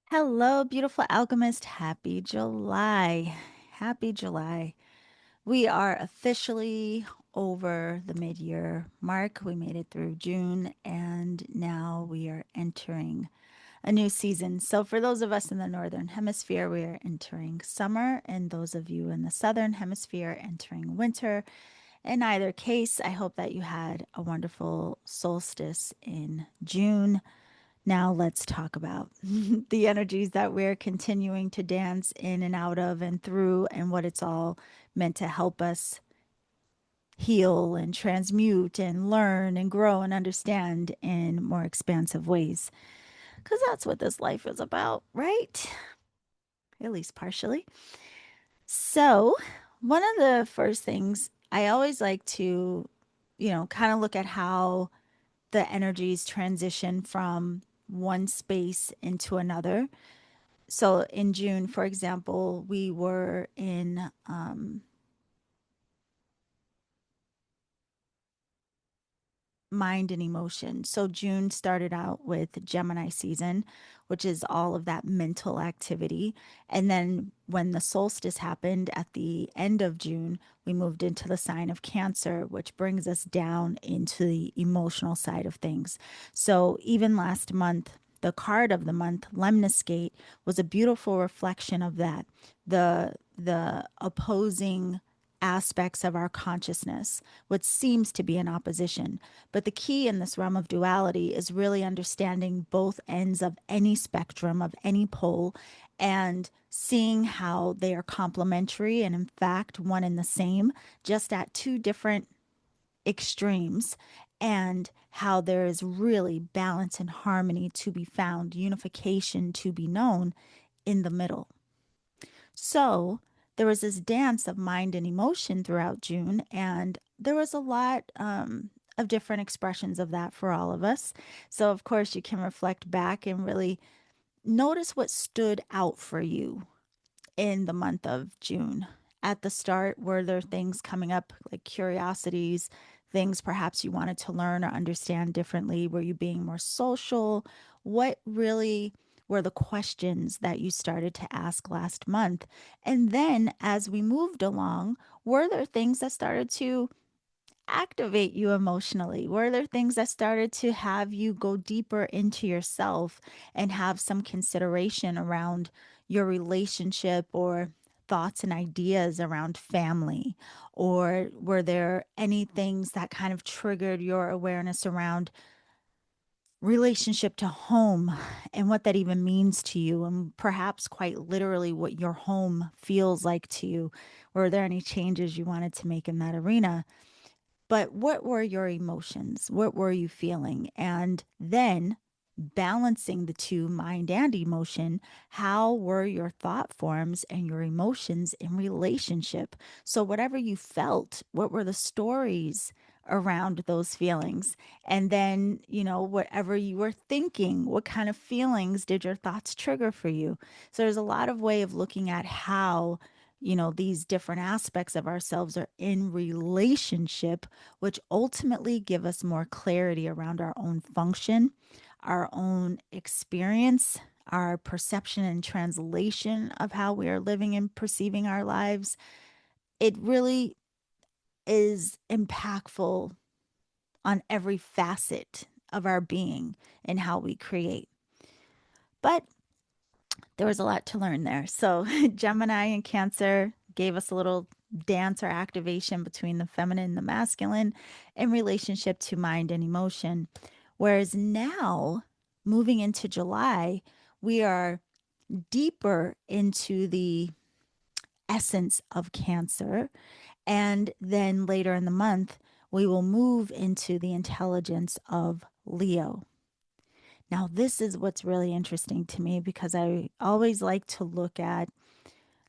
Hello, beautiful alchemist. Happy July. Happy July. We are officially over the mid-year mark. We made it through June and now we are entering a new season. So for those of us in the northern hemisphere, we are entering summer, and those of you in the southern hemisphere entering winter. In either case, I hope that you had a wonderful solstice in June. Now let's talk about the energies that we're continuing to dance in and out of and through, and what it's all meant to help us heal and transmute and learn and grow and understand in more expansive ways. Because that's what this life is about, right? At least partially. So, one of the first things I always like to, kind of look at how the energies transition from one space into another. So in June, for example, we were in mind and emotion. So June started out with Gemini season, which is all of that mental activity. And then when the solstice happened at the end of June, we moved into the sign of Cancer, which brings us down into the emotional side of things. So even last month, the card of the month, Lemniscate, was a beautiful reflection of that. The opposing aspects of our consciousness, what seems to be in opposition. But the key in this realm of duality is really understanding both ends of any spectrum, of any pole, and seeing how they are complementary and, in fact, one and the same, just at two different extremes, and how there is really balance and harmony to be found, unification to be known in the middle. So there was this dance of mind and emotion throughout June, and there was a lot of different expressions of that for all of us. So, of course, you can reflect back and really notice what stood out for you in the month of June. At the start, were there things coming up like curiosities, things perhaps you wanted to learn or understand differently? Were you being more social? What really were the questions that you started to ask last month? And then as we moved along, were there things that started to activate you emotionally? Were there things that started to have you go deeper into yourself and have some consideration around your relationship or thoughts and ideas around family? Or were there any things that kind of triggered your awareness around relationship to home and what that even means to you, and perhaps quite literally what your home feels like to you? Were there any changes you wanted to make in that arena? But what were your emotions? What were you feeling? And then balancing the two, mind and emotion, how were your thought forms and your emotions in relationship? So, whatever you felt, what were the stories around those feelings? And then, whatever you were thinking, what kind of feelings did your thoughts trigger for you? So, there's a lot of way of looking at how these different aspects of ourselves are in relationship, which ultimately give us more clarity around our own function, our own experience, our perception and translation of how we are living and perceiving our lives. It really is impactful on every facet of our being and how we create. But there was a lot to learn there. So, Gemini and Cancer gave us a little dance or activation between the feminine and the masculine in relationship to mind and emotion. Whereas now, moving into July, we are deeper into the essence of Cancer. And then later in the month, we will move into the intelligence of Leo. Now, this is what's really interesting to me because I always like to look at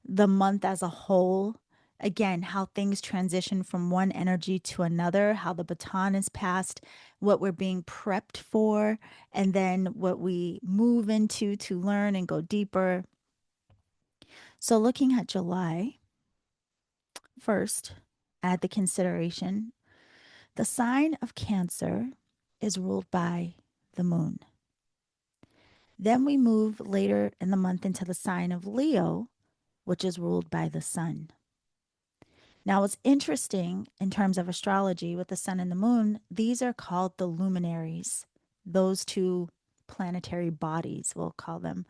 the month as a whole. Again, how things transition from one energy to another, how the baton is passed, what we're being prepped for, and then what we move into to learn and go deeper. So, looking at July, first, add the consideration the sign of Cancer is ruled by the moon. Then we move later in the month into the sign of Leo, which is ruled by the sun. Now, what's interesting in terms of astrology with the sun and the moon, these are called the luminaries. Those two planetary bodies, we'll call them.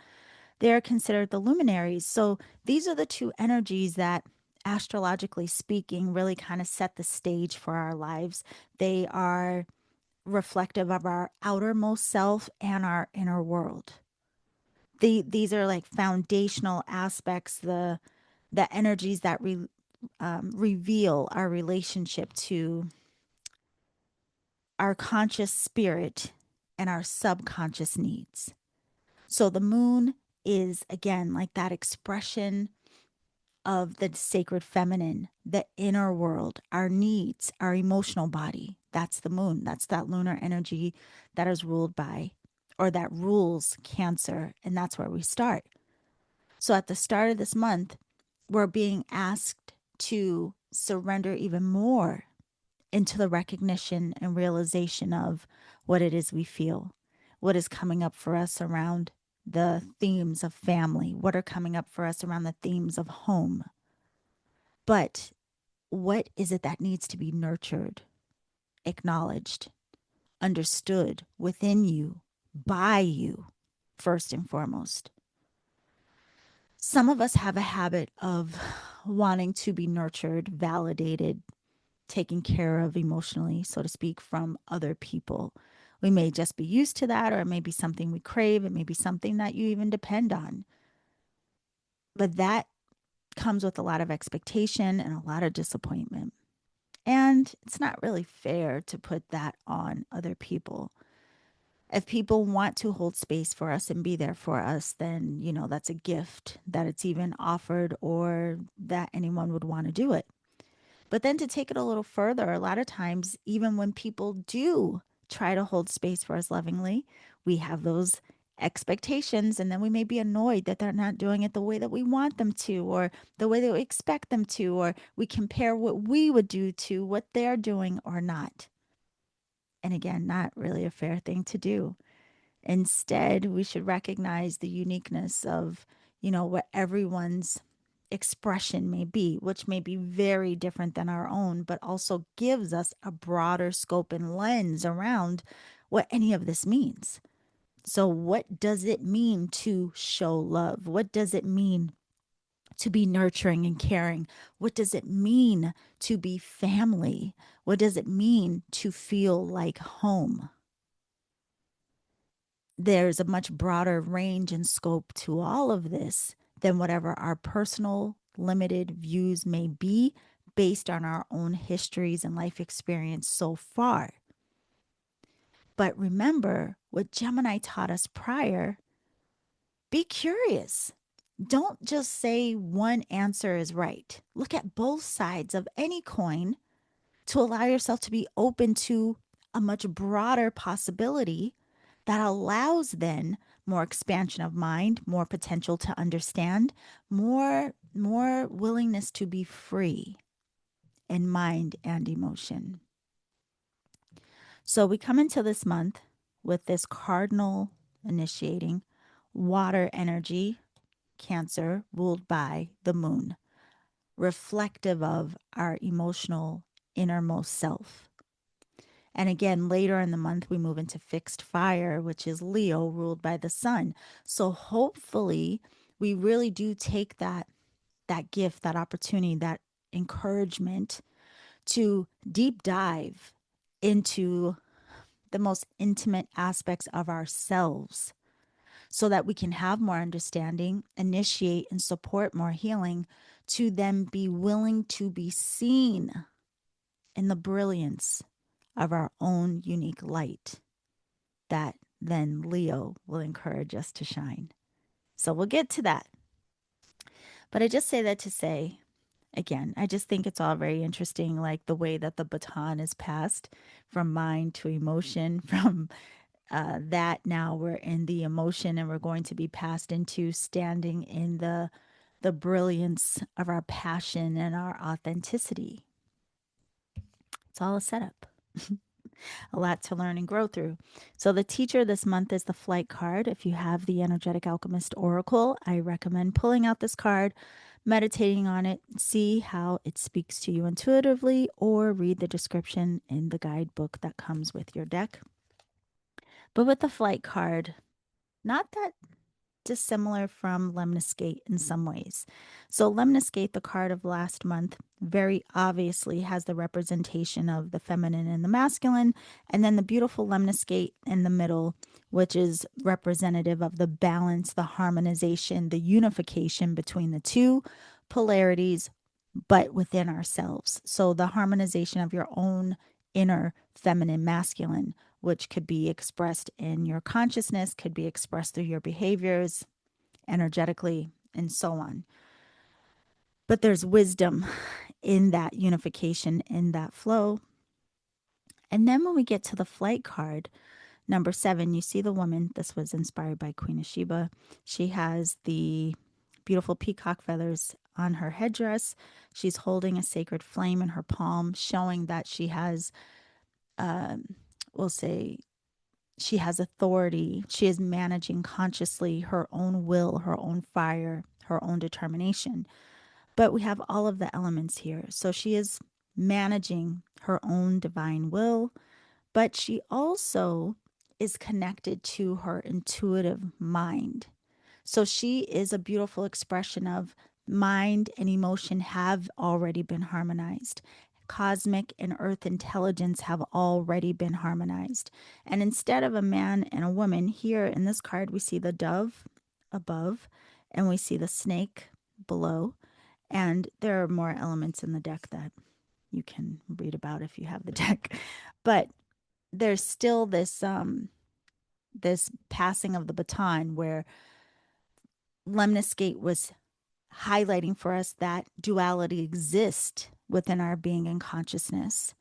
They're considered the luminaries. So these are the two energies that, astrologically speaking, really kind of set the stage for our lives. They are reflective of our outermost self and our inner world. These are like foundational aspects, the energies that reveal our relationship to our conscious spirit and our subconscious needs. So the moon is, again, like that expression of the sacred feminine, the inner world, our needs, our emotional body. That's the moon. That's that lunar energy that is ruled by, or that rules Cancer. And that's where we start. So at the start of this month, we're being asked to surrender even more into the recognition and realization of what it is we feel, what is coming up for us around the themes of family, what are coming up for us around the themes of home. But what is it that needs to be nurtured, acknowledged, understood within you, by you, first and foremost? Some of us have a habit of wanting to be nurtured, validated, taken care of emotionally, so to speak, from other people. We may just be used to that, or it may be something we crave. It may be something that you even depend on. But that comes with a lot of expectation and a lot of disappointment. And it's not really fair to put that on other people. If people want to hold space for us and be there for us, then, that's a gift that it's even offered or that anyone would want to do it. But then to take it a little further, a lot of times, even when people do try to hold space for us lovingly, we have those expectations, and then we may be annoyed that they're not doing it the way that we want them to, or the way that we expect them to, or we compare what we would do to what they're doing or not. And again, not really a fair thing to do. Instead, we should recognize the uniqueness of, what everyone's expression may be, which may be very different than our own, but also gives us a broader scope and lens around what any of this means. So, what does it mean to show love? What does it mean to be nurturing and caring? What does it mean to be family? What does it mean to feel like home? There's a much broader range and scope to all of this than whatever our personal limited views may be based on our own histories and life experience so far. But remember what Gemini taught us prior: be curious. Don't just say one answer is right. Look at both sides of any coin to allow yourself to be open to a much broader possibility that allows then more expansion of mind, more potential to understand, more willingness to be free in mind and emotion. So we come into this month with this cardinal initiating water energy, Cancer, ruled by the moon, reflective of our emotional innermost self. And again, later in the month, we move into fixed fire, which is Leo, ruled by the sun. So hopefully, we really do take that gift, that opportunity, that encouragement to deep dive into the most intimate aspects of ourselves so that we can have more understanding, initiate and support more healing, to then be willing to be seen in the brilliance of our own unique light that then Leo will encourage us to shine. So we'll get to that. But I just say that to say, again, I just think it's all very interesting, like the way that the baton is passed from mind to emotion, from that now we're in the emotion and we're going to be passed into standing in the brilliance of our passion and our authenticity. It's all a setup. A lot to learn and grow through. So, the teacher this month is the flight card. If you have the Energetic Alchemist Oracle, I recommend pulling out this card, meditating on it, see how it speaks to you intuitively, or read the description in the guidebook that comes with your deck. But with the flight card, not that dissimilar from Lemniscate in some ways. So, Lemniscate, the card of last month, very obviously has the representation of the feminine and the masculine, and then the beautiful Lemniscate in the middle, which is representative of the balance, the harmonization, the unification between the two polarities, but within ourselves. So, the harmonization of your own inner feminine masculine, which could be expressed in your consciousness, could be expressed through your behaviors, energetically, and so on. But there's wisdom in that unification, in that flow. And then when we get to the flight card, number 7, you see the woman. This was inspired by Queen of Sheba. She has the beautiful peacock feathers on her headdress. She's holding a sacred flame in her palm, showing that she has, we'll say, she has authority. She is managing consciously her own will, her own fire, her own determination. But we have all of the elements here. So she is managing her own divine will, but she also is connected to her intuitive mind. So she is a beautiful expression of mind and emotion have already been harmonized. Cosmic and earth intelligence have already been harmonized. And instead of a man and a woman, here in this card, we see the dove above and we see the snake below. And there are more elements in the deck that you can read about if you have the deck. But there's still this passing of the baton where Lemniscate was highlighting for us that duality exists within our being and consciousness.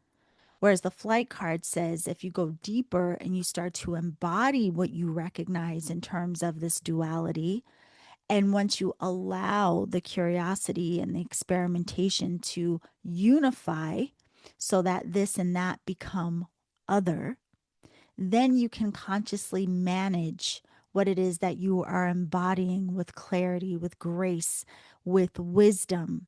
Whereas the flight card says if you go deeper and you start to embody what you recognize in terms of this duality, and once you allow the curiosity and the experimentation to unify so that this and that become other, then you can consciously manage what it is that you are embodying with clarity, with grace, with wisdom.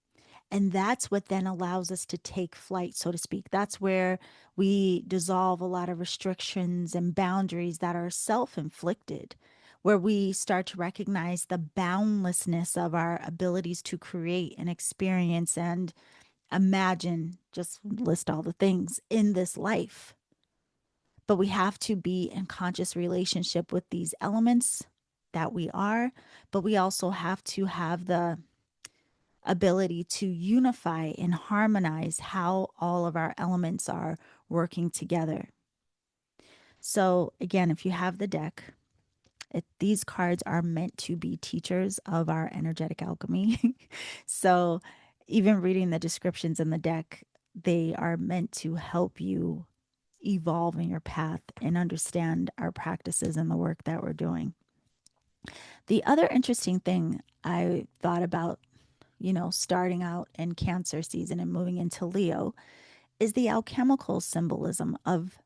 And that's what then allows us to take flight, so to speak. That's where we dissolve a lot of restrictions and boundaries that are self inflicted, where we start to recognize the boundlessness of our abilities to create and experience and imagine, just list all the things in this life. But we have to be in conscious relationship with these elements that we are, but we also have to have the ability to unify and harmonize how all of our elements are working together. So, again, if you have the deck, these cards are meant to be teachers of our energetic alchemy. So, even reading the descriptions in the deck, they are meant to help you evolve in your path and understand our practices and the work that we're doing. The other interesting thing I thought about, starting out in Cancer season and moving into Leo is the alchemical symbolism of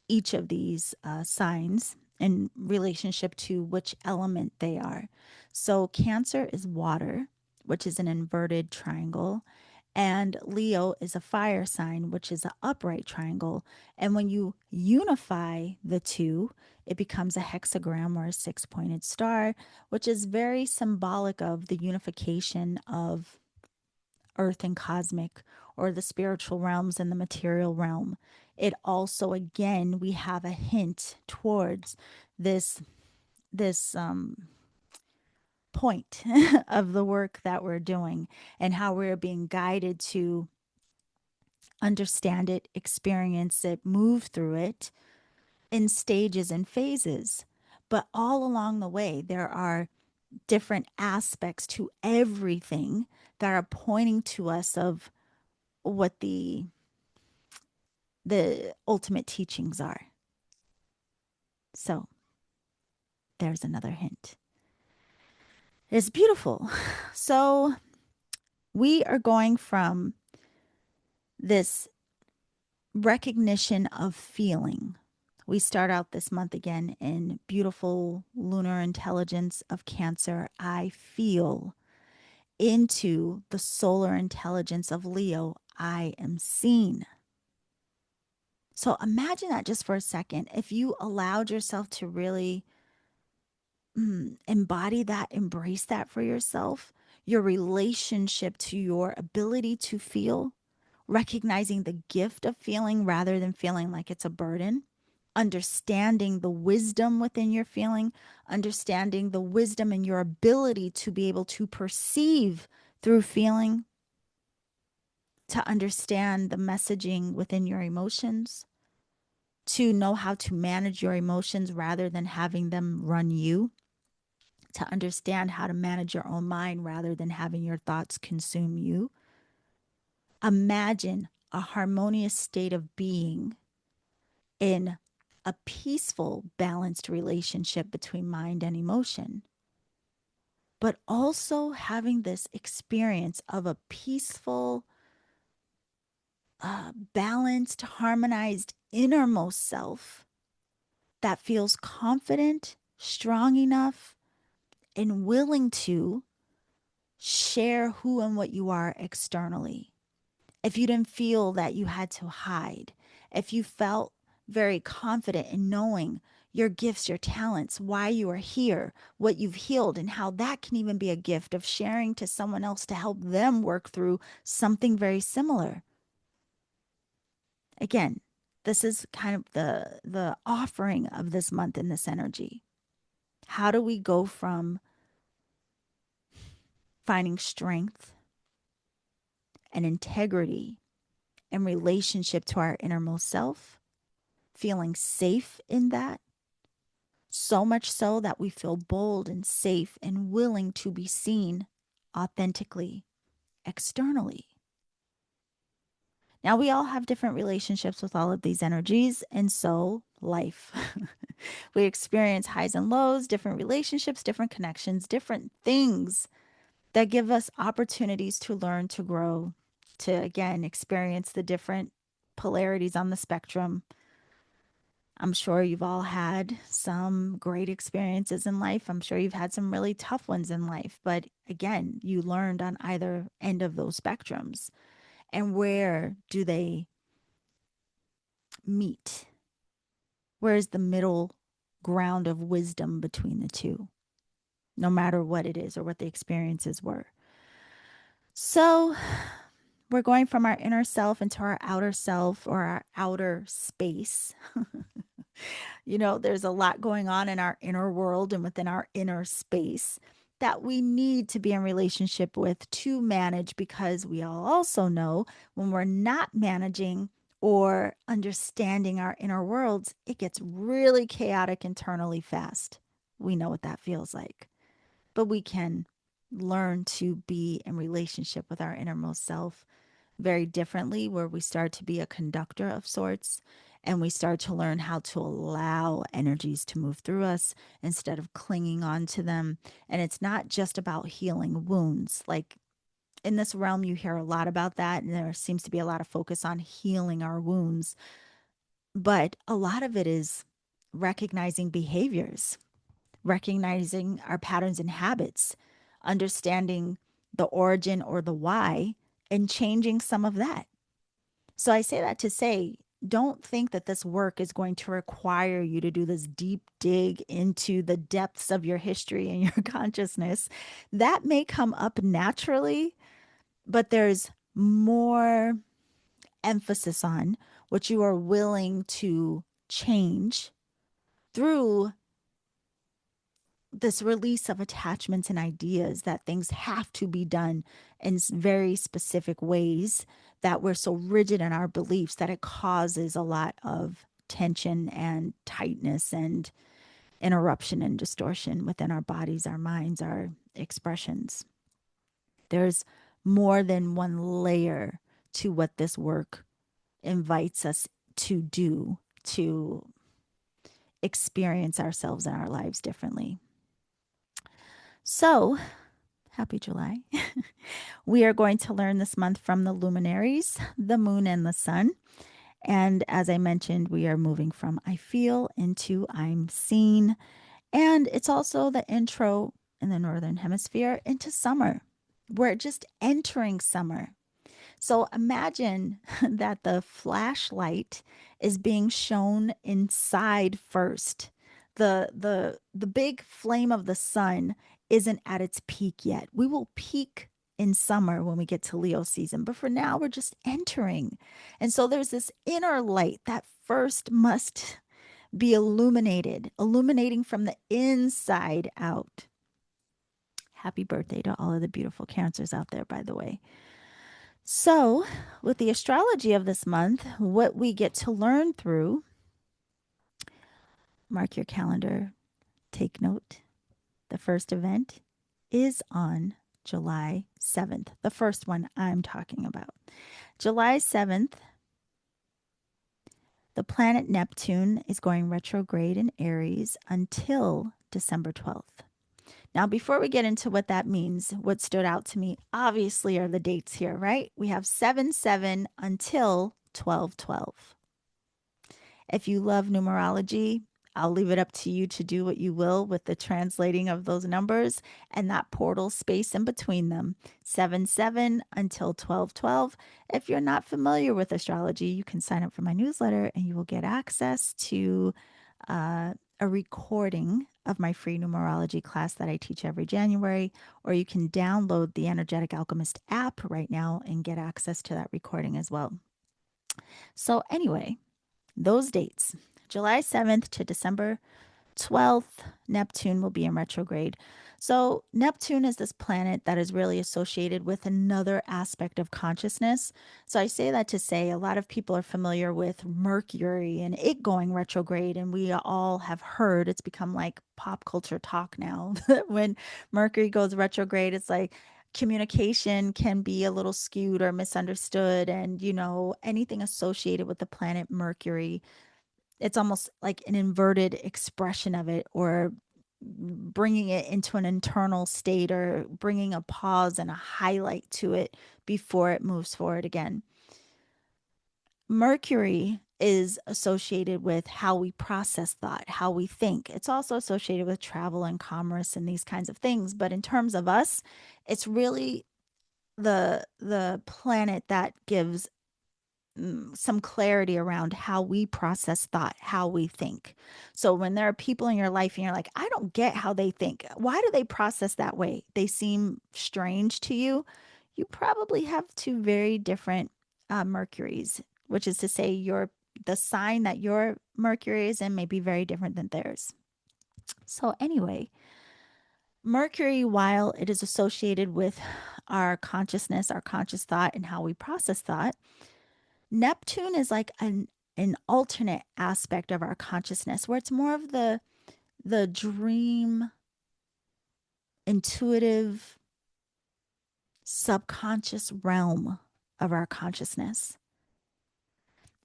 each of these signs in relationship to which element they are. So, Cancer is water, which is an inverted triangle, and Leo is a fire sign, which is an upright triangle. And when you unify the two, it becomes a hexagram or a 6-pointed star, which is very symbolic of the unification of earth and cosmic, or the spiritual realms and the material realm. It also, again, we have a hint towards this point of the work that we're doing and how we're being guided to understand it, experience it, move through it in stages and phases. But all along the way, there are different aspects to everything that are pointing to us of what the ultimate teachings are. So there's another hint. It's beautiful. So we are going from this recognition of feeling. We start out this month again in beautiful lunar intelligence of Cancer. I feel into the solar intelligence of Leo. I am seen. So imagine that just for a second. If you allowed yourself to really embody that, embrace that for yourself, your relationship to your ability to feel, recognizing the gift of feeling rather than feeling like it's a burden, understanding the wisdom within your feeling, understanding the wisdom in your ability to be able to perceive through feeling, to understand the messaging within your emotions, to know how to manage your emotions rather than having them run you, to understand how to manage your own mind rather than having your thoughts consume you. Imagine a harmonious state of being in a peaceful, balanced relationship between mind and emotion, but also having this experience of a peaceful, balanced, harmonized innermost self that feels confident, strong enough, and willing to share who and what you are externally. If you didn't feel that you had to hide, if you felt very confident in knowing your gifts, your talents, why you are here, what you've healed, and how that can even be a gift of sharing to someone else to help them work through something very similar. Again, this is kind of the offering of this month in this energy. How do we go from finding strength and integrity in relationship to our innermost self, feeling safe in that, so much so that we feel bold and safe and willing to be seen authentically, externally. Now, we all have different relationships with all of these energies, and so life. We experience highs and lows, different relationships, different connections, different things that give us opportunities to learn, to grow, to again experience the different polarities on the spectrum. I'm sure you've all had some great experiences in life. I'm sure you've had some really tough ones in life. But again, you learned on either end of those spectrums. And where do they meet? Where is the middle ground of wisdom between the two, no matter what it is or what the experiences were? So we're going from our inner self into our outer self or our outer space. You know, there's a lot going on in our inner world and within our inner space that we need to be in relationship with to manage, because we all also know when we're not managing or understanding our inner worlds, it gets really chaotic internally fast. We know what that feels like, but we can learn to be in relationship with our innermost self very differently, where we start to be a conductor of sorts and we start to learn how to allow energies to move through us instead of clinging on to them. And it's not just about healing wounds. Like in this realm, you hear a lot about that, and there seems to be a lot of focus on healing our wounds. But a lot of it is recognizing behaviors, recognizing our patterns and habits, understanding the origin or the why, and changing some of that. So I say that to say, don't think that this work is going to require you to do this deep dig into the depths of your history and your consciousness. That may come up naturally, but there's more emphasis on what you are willing to change through this release of attachments and ideas that things have to be done in very specific ways, that we're so rigid in our beliefs that it causes a lot of tension and tightness and interruption and distortion within our bodies, our minds, our expressions. There's more than one layer to what this work invites us to do to experience ourselves and our lives differently. So, happy July. We are going to learn this month from the luminaries, the moon and the sun. And as I mentioned, we are moving from I feel into I'm seen. And it's also the intro in the Northern Hemisphere into summer. We're just entering summer. So imagine that the flashlight is being shown inside first. The big flame of the sun isn't at its peak yet. We will peak in summer when we get to Leo season, but for now we're just entering. And so there's this inner light that first must be illuminated, illuminating from the inside out. Happy birthday to all of the beautiful cancers out there, by the way. So, with the astrology of this month, what we get to learn through, mark your calendar, take note. The first event is on July 7th, the first one I'm talking about. July 7th, the planet Neptune is going retrograde in Aries until December 12th. Now, before we get into what that means, what stood out to me obviously are the dates here, right? We have 7/7 until 12/12. If you love numerology, I'll leave it up to you to do what you will with the translating of those numbers and that portal space in between them. 7/7 until 12/12. If you're not familiar with astrology, you can sign up for my newsletter and you will get access to a recording of my free numerology class that I teach every January, or you can download the Energetic Alchemist app right now and get access to that recording as well. So, anyway, those dates, July 7th to December 12th, Neptune will be in retrograde. So, Neptune is this planet that is really associated with another aspect of consciousness. So, I say that to say a lot of people are familiar with Mercury and it going retrograde, and we all have heard it's become like pop culture talk now. When Mercury goes retrograde, it's like communication can be a little skewed or misunderstood, and anything associated with the planet Mercury, it's almost like an inverted expression of it, or bringing it into an internal state, or bringing a pause and a highlight to it before it moves forward again. Mercury is associated with how we process thought, how we think. It's also associated with travel and commerce and these kinds of things. But in terms of us, it's really the planet that gives some clarity around how we process thought, how we think. So when there are people in your life and you're like, I don't get how they think. Why do they process that way? They seem strange to you. You probably have two very different Mercuries, which is to say the sign that your Mercury is in may be very different than theirs. So anyway, Mercury, while it is associated with our consciousness, our conscious thought, and how we process thought, Neptune is like an alternate aspect of our consciousness where it's more of the dream, intuitive, subconscious realm of our consciousness.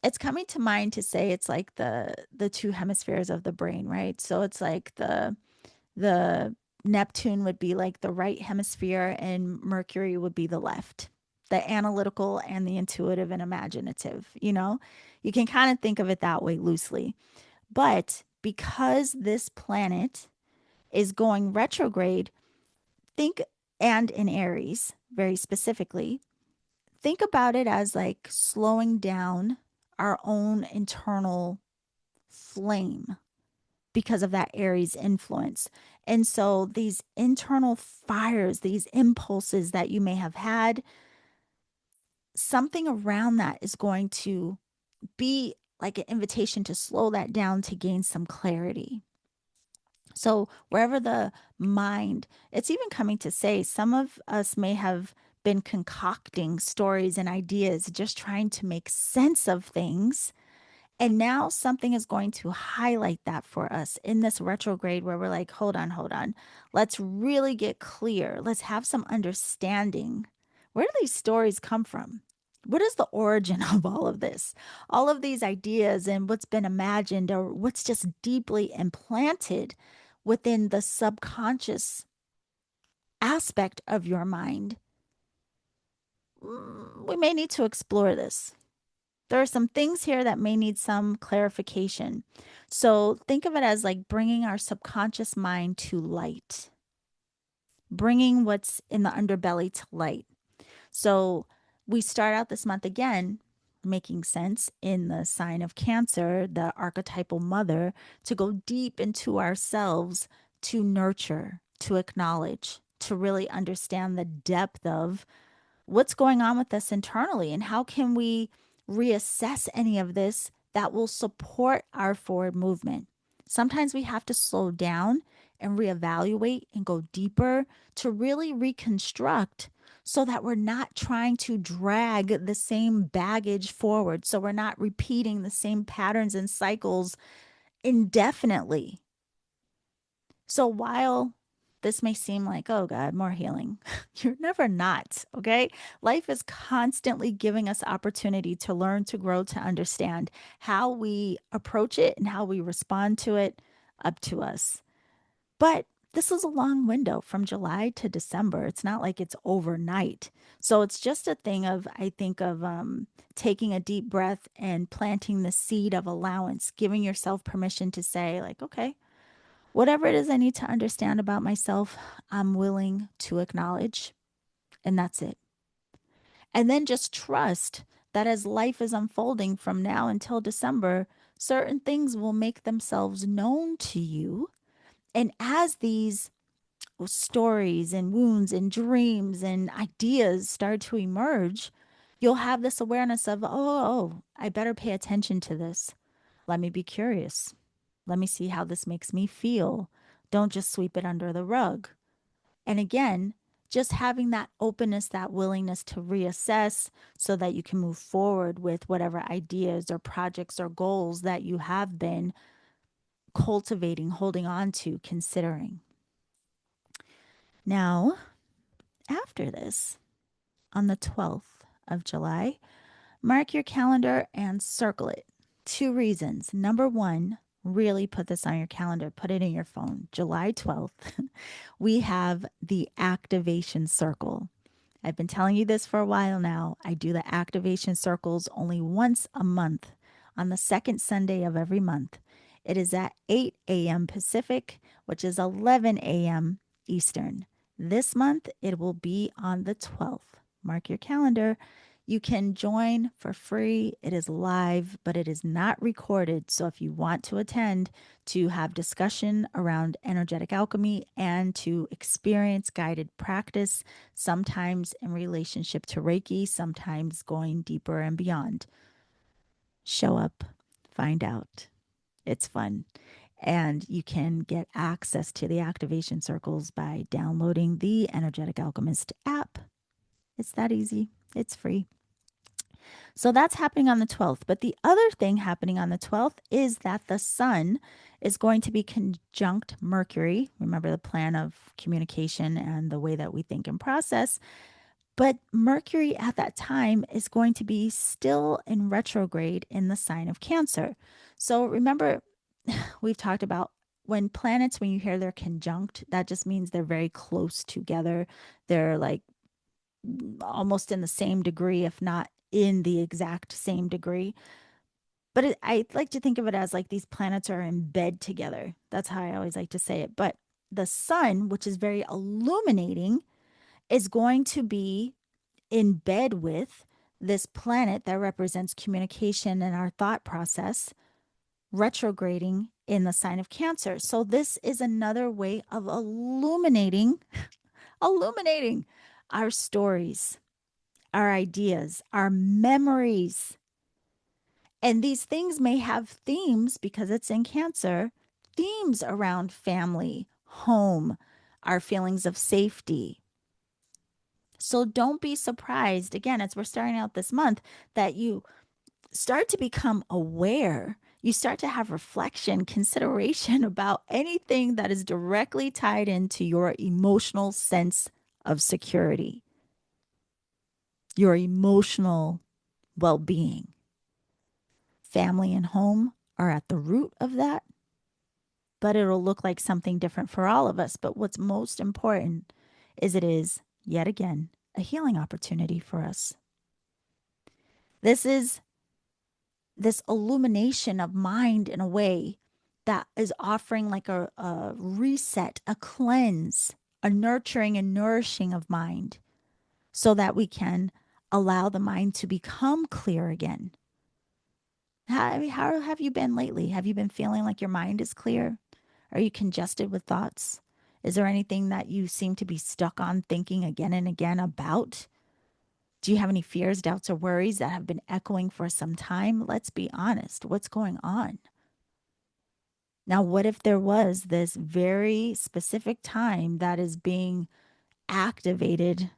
It's coming to mind to say it's like the two hemispheres of the brain, right? So it's like the Neptune would be like the right hemisphere and Mercury would be the left, the analytical and the intuitive and imaginative. You can kind of think of it that way loosely. But because this planet is going retrograde, think, and in Aries very specifically, think about it as like slowing down our own internal flame because of that Aries influence. And so these internal fires, these impulses that you may have had, something around that is going to be like an invitation to slow that down to gain some clarity. So wherever the mind, it's even coming to say some of us may have been concocting stories and ideas, just trying to make sense of things. And now something is going to highlight that for us in this retrograde where we're like, hold on, hold on. Let's really get clear. Let's have some understanding. Where do these stories come from? What is the origin of all of this? All of these ideas and what's been imagined or what's just deeply implanted within the subconscious aspect of your mind. We may need to explore this. There are some things here that may need some clarification. So think of it as like bringing our subconscious mind to light, bringing what's in the underbelly to light. So we start out this month again, making sense in the sign of Cancer, the archetypal mother, to go deep into ourselves, to nurture, to acknowledge, to really understand the depth of what's going on with us internally and how can we reassess any of this that will support our forward movement. Sometimes we have to slow down and reevaluate and go deeper to really reconstruct so that we're not trying to drag the same baggage forward. So we're not repeating the same patterns and cycles indefinitely. So while this may seem like, oh God, more healing, you're never not, okay? Life is constantly giving us opportunity to learn, to grow, to understand how we approach it and how we respond to it, up to us. But this is a long window from July to December. It's not like it's overnight. So it's just a thing of, I think, of taking a deep breath and planting the seed of allowance, giving yourself permission to say, like, okay, whatever it is I need to understand about myself, I'm willing to acknowledge, and that's it. And then just trust that as life is unfolding from now until December, certain things will make themselves known to you. And as these stories and wounds and dreams and ideas start to emerge, you'll have this awareness of, oh, I better pay attention to this. Let me be curious. Let me see how this makes me feel. Don't just sweep it under the rug. And again, just having that openness, that willingness to reassess so that you can move forward with whatever ideas or projects or goals that you have been cultivating, holding on to, considering. Now, after this, on the 12th of July, mark your calendar and circle it. Two reasons. Number one, really put this on your calendar, put it in your phone. July 12th, we have the activation circle. I've been telling you this for a while now. I do the activation circles only once a month on the second Sunday of every month. It is at 8 a.m. Pacific, which is 11 a.m. Eastern. This month, it will be on the 12th. Mark your calendar. You can join for free. It is live, but it is not recorded. So if you want to attend to have discussion around energetic alchemy and to experience guided practice, sometimes in relationship to Reiki, sometimes going deeper and beyond, show up, find out. It's fun. And you can get access to the activation circles by downloading the Energetic Alchemist app. It's that easy. It's free. So that's happening on the 12th. But the other thing happening on the 12th is that the sun is going to be conjunct Mercury. Remember the plan of communication and the way that we think and process. But Mercury at that time is going to be still in retrograde in the sign of Cancer. So remember, we've talked about when planets, when you hear they're conjunct, that just means they're very close together. They're like almost in the same degree, if not in the exact same degree. But I like to think of it as like these planets are in bed together. That's how I always like to say it. But the sun, which is very illuminating, is going to be in bed with this planet that represents communication and our thought process, retrograding in the sign of Cancer. So this is another way of illuminating our stories, our ideas, our memories. And these things may have themes because it's in Cancer, themes around family, home, our feelings of safety. So don't be surprised, again, as we're starting out this month, that you start to become aware. You start to have reflection, consideration about anything that is directly tied into your emotional sense of security, your emotional well being. Family and home are at the root of that, but it'll look like something different for all of us. But what's most important is it is, yet again, a healing opportunity for us. This is this illumination of mind in a way that is offering like a reset, a cleanse, a nurturing and nourishing of mind so that we can allow the mind to become clear again. How have you been lately? Have you been feeling like your mind is clear? Are you congested with thoughts? Is there anything that you seem to be stuck on thinking again and again about? Do you have any fears, doubts, or worries that have been echoing for some time? Let's be honest. What's going on? Now, what if there was this very specific time that is being activated,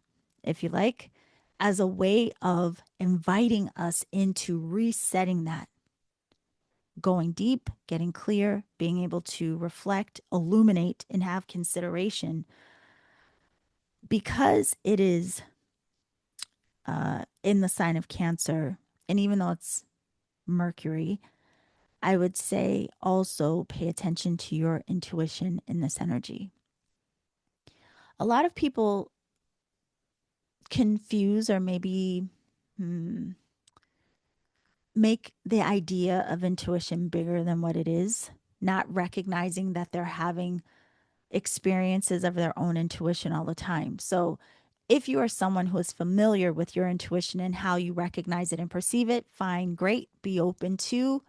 if you like, as a way of inviting us into resetting that, going deep, getting clear, being able to reflect, illuminate, and have consideration because it is in the sign of Cancer. And even though it's Mercury, I would say also pay attention to your intuition in this energy. A lot of people confuse or maybe make the idea of intuition bigger than what it is, not recognizing that they're having experiences of their own intuition all the time. So, if you are someone who is familiar with your intuition and how you recognize it and perceive it, fine, great. Be open to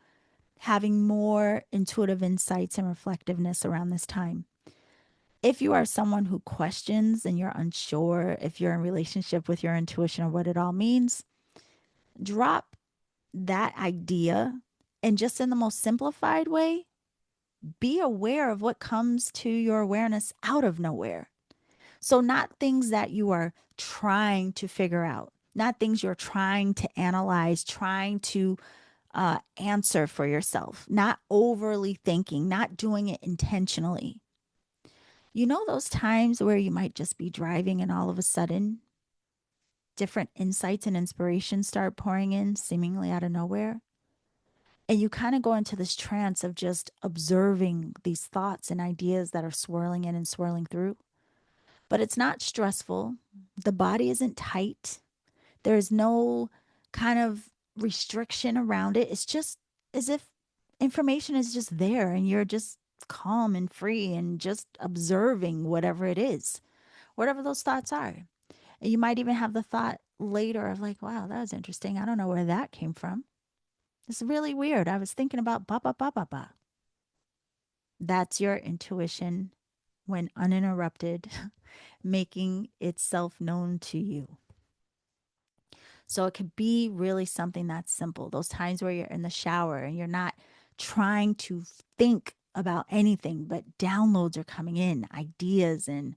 having more intuitive insights and reflectiveness around this time. If you are someone who questions and you're unsure if you're in relationship with your intuition or what it all means, drop that idea and just in the most simplified way, be aware of what comes to your awareness out of nowhere. So, not things that you are trying to figure out, not things you're trying to analyze, trying to answer for yourself, not overly thinking, not doing it intentionally. You know, those times where you might just be driving and all of a sudden different insights and inspirations start pouring in seemingly out of nowhere? And you kind of go into this trance of just observing these thoughts and ideas that are swirling in and swirling through. But it's not stressful. The body isn't tight. There's no kind of restriction around it. It's just as if information is just there and you're just calm and free and just observing whatever it is, whatever those thoughts are. And you might even have the thought later of like, wow, that was interesting. I don't know where that came from. It's really weird. I was thinking about ba ba ba ba ba. That's your intuition when uninterrupted, making itself known to you. So it could be really something that's simple. Those times where you're in the shower and you're not trying to think about anything, but downloads are coming in, ideas and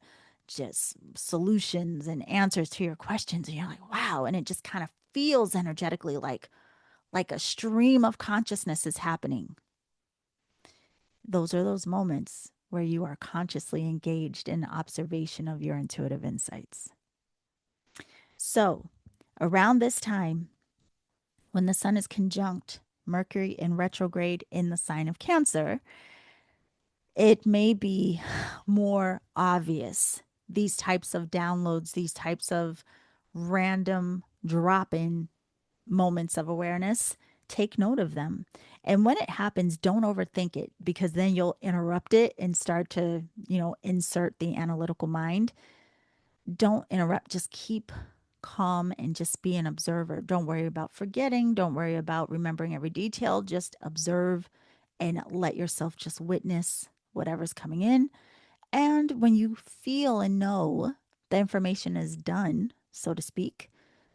just solutions and answers to your questions. And you're like, wow. And it just kind of feels energetically like a stream of consciousness is happening. Those are those moments where you are consciously engaged in observation of your intuitive insights. So, around this time, when the sun is conjunct Mercury in retrograde in the sign of Cancer, it may be more obvious. These types of downloads, these types of random drop in moments of awareness, take note of them. And when it happens, don't overthink it because then you'll interrupt it and start to, insert the analytical mind. Don't interrupt, just keep calm and just be an observer. Don't worry about forgetting, don't worry about remembering every detail, just observe and let yourself just witness whatever's coming in. And when you feel and know the information is done, so to speak,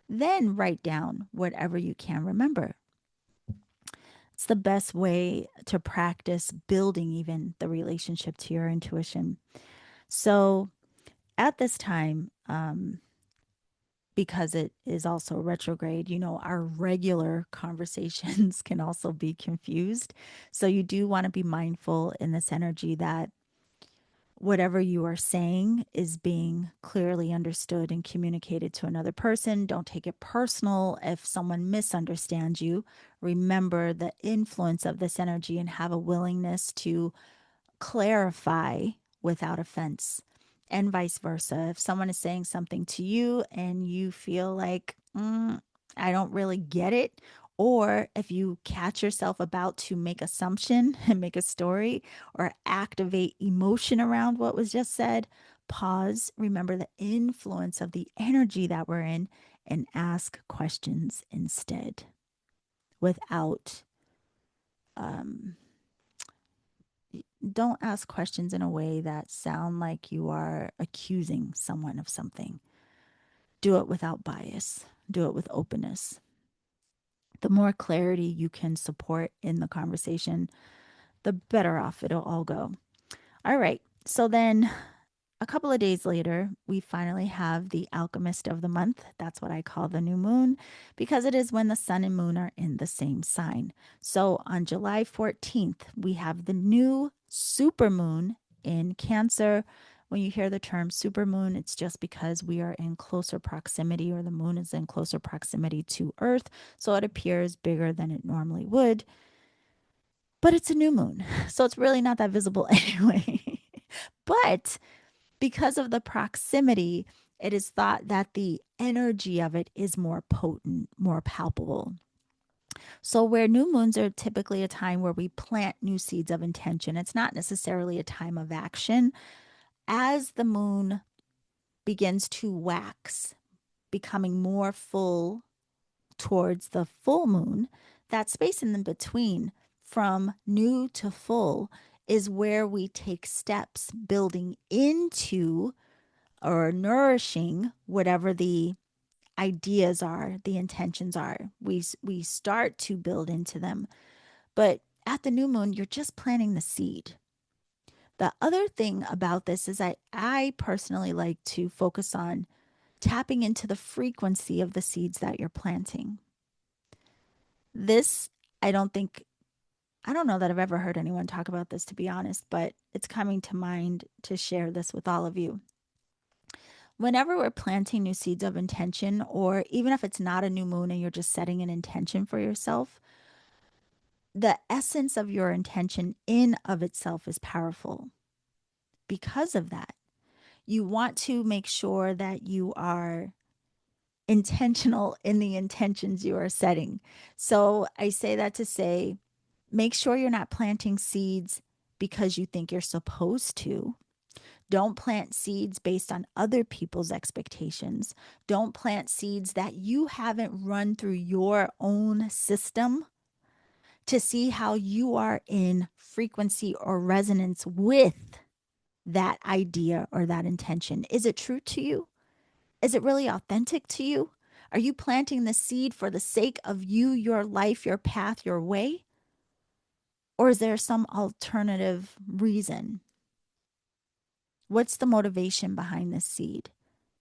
then write down whatever you can remember. It's the best way to practice building even the relationship to your intuition. So at this time, because it is also retrograde, our regular conversations can also be confused. So you do want to be mindful in this energy that whatever you are saying is being clearly understood and communicated to another person. Don't take it personal if someone misunderstands you. Remember the influence of this energy and have a willingness to clarify without offense, and vice versa. If someone is saying something to you and you feel like, I don't really get it, Or if you catch yourself about to make assumption and make a story or activate emotion around what was just said, pause, remember the influence of the energy that we're in, and ask questions instead without, um, don't ask questions in a way that sound like you are accusing someone of something. Do it without bias, do it with openness. The more clarity you can support in the conversation, the better off it'll all go. All right. So then a couple of days later, we finally have the Alchemist of the month. That's what I call the new moon because it is when the sun and moon are in the same sign. So on July 14th, we have the new supermoon in Cancer. When you hear the term supermoon, it's just because we are in closer proximity, or the moon is in closer proximity to Earth. So it appears bigger than it normally would. But it's a new moon. So it's really not that visible anyway. But because of the proximity, it is thought that the energy of it is more potent, more palpable. So, where new moons are typically a time where we plant new seeds of intention, it's not necessarily a time of action. As the moon begins to wax, becoming more full towards the full moon, that space in the between from new to full is where we take steps building into or nourishing whatever the ideas are, the intentions are. We start to build into them. But at the new moon, you're just planting the seed. The other thing about this is I personally like to focus on tapping into the frequency of the seeds that you're planting. This, I don't think, I don't know that I've ever heard anyone talk about this, to be honest, but it's coming to mind to share this with all of you. Whenever we're planting new seeds of intention, or even if it's not a new moon and you're just setting an intention for yourself, the essence of your intention in of itself is powerful. Because of that, you want to make sure that you are intentional in the intentions you are setting. So I say that to say, make sure you're not planting seeds because you think you're supposed to. Don't plant seeds based on other people's expectations. Don't plant seeds that you haven't run through your own system to see how you are in frequency or resonance with that idea or that intention. Is it true to you? Is it really authentic to you? Are you planting the seed for the sake of you, your life, your path, your way? Or is there some alternative reason? What's the motivation behind this seed?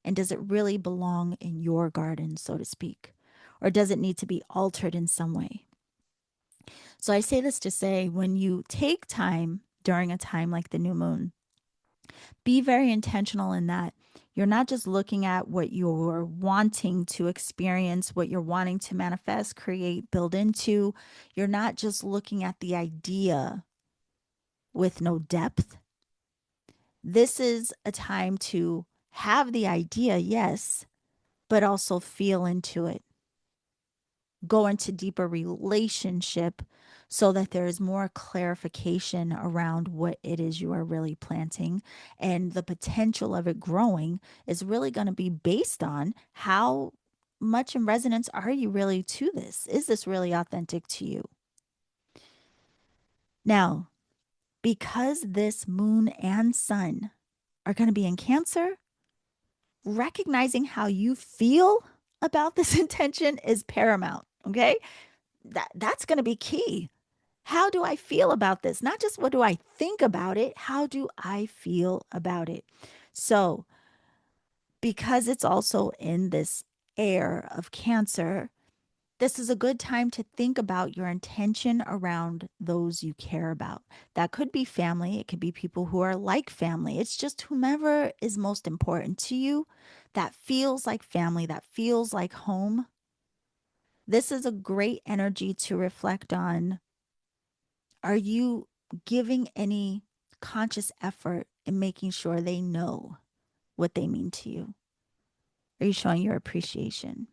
And does it really belong in your garden, so to speak? Or does it need to be altered in some way? So I say this to say, when you take time during a time like the new moon, be very intentional in that you're not just looking at what you're wanting to experience, what you're wanting to manifest, create, build into. You're not just looking at the idea with no depth. This is a time to have the idea, yes, but also feel into it. Go into deeper relationship so that there is more clarification around what it is you are really planting. And the potential of it growing is really going to be based on how much in resonance are you really to this? Is this really authentic to you? Now, because this moon and sun are going to be in Cancer, recognizing how you feel about this intention is paramount. Okay. That's going to be key. How do I feel about this? Not just what do I think about it, how do I feel about it? So, because it's also in this air of Cancer, this is a good time to think about your intention around those you care about. That could be family, it could be people who are like family. It's just whomever is most important to you that feels like family, that feels like home. This is a great energy to reflect on. Are you giving any conscious effort in making sure they know what they mean to you? Are you showing your appreciation?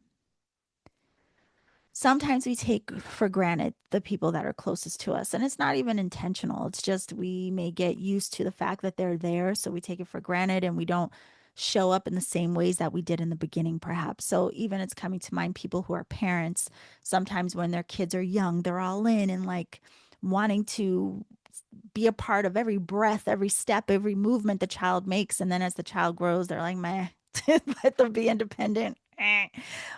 Sometimes we take for granted the people that are closest to us, and it's not even intentional. It's just we may get used to the fact that they're there, so we take it for granted and we don't show up in the same ways that we did in the beginning, perhaps. So even it's coming to mind people who are parents. Sometimes when their kids are young, they're all in and like wanting to be a part of every breath, every step, every movement the child makes. And then as the child grows, they're like, meh, let them be independent.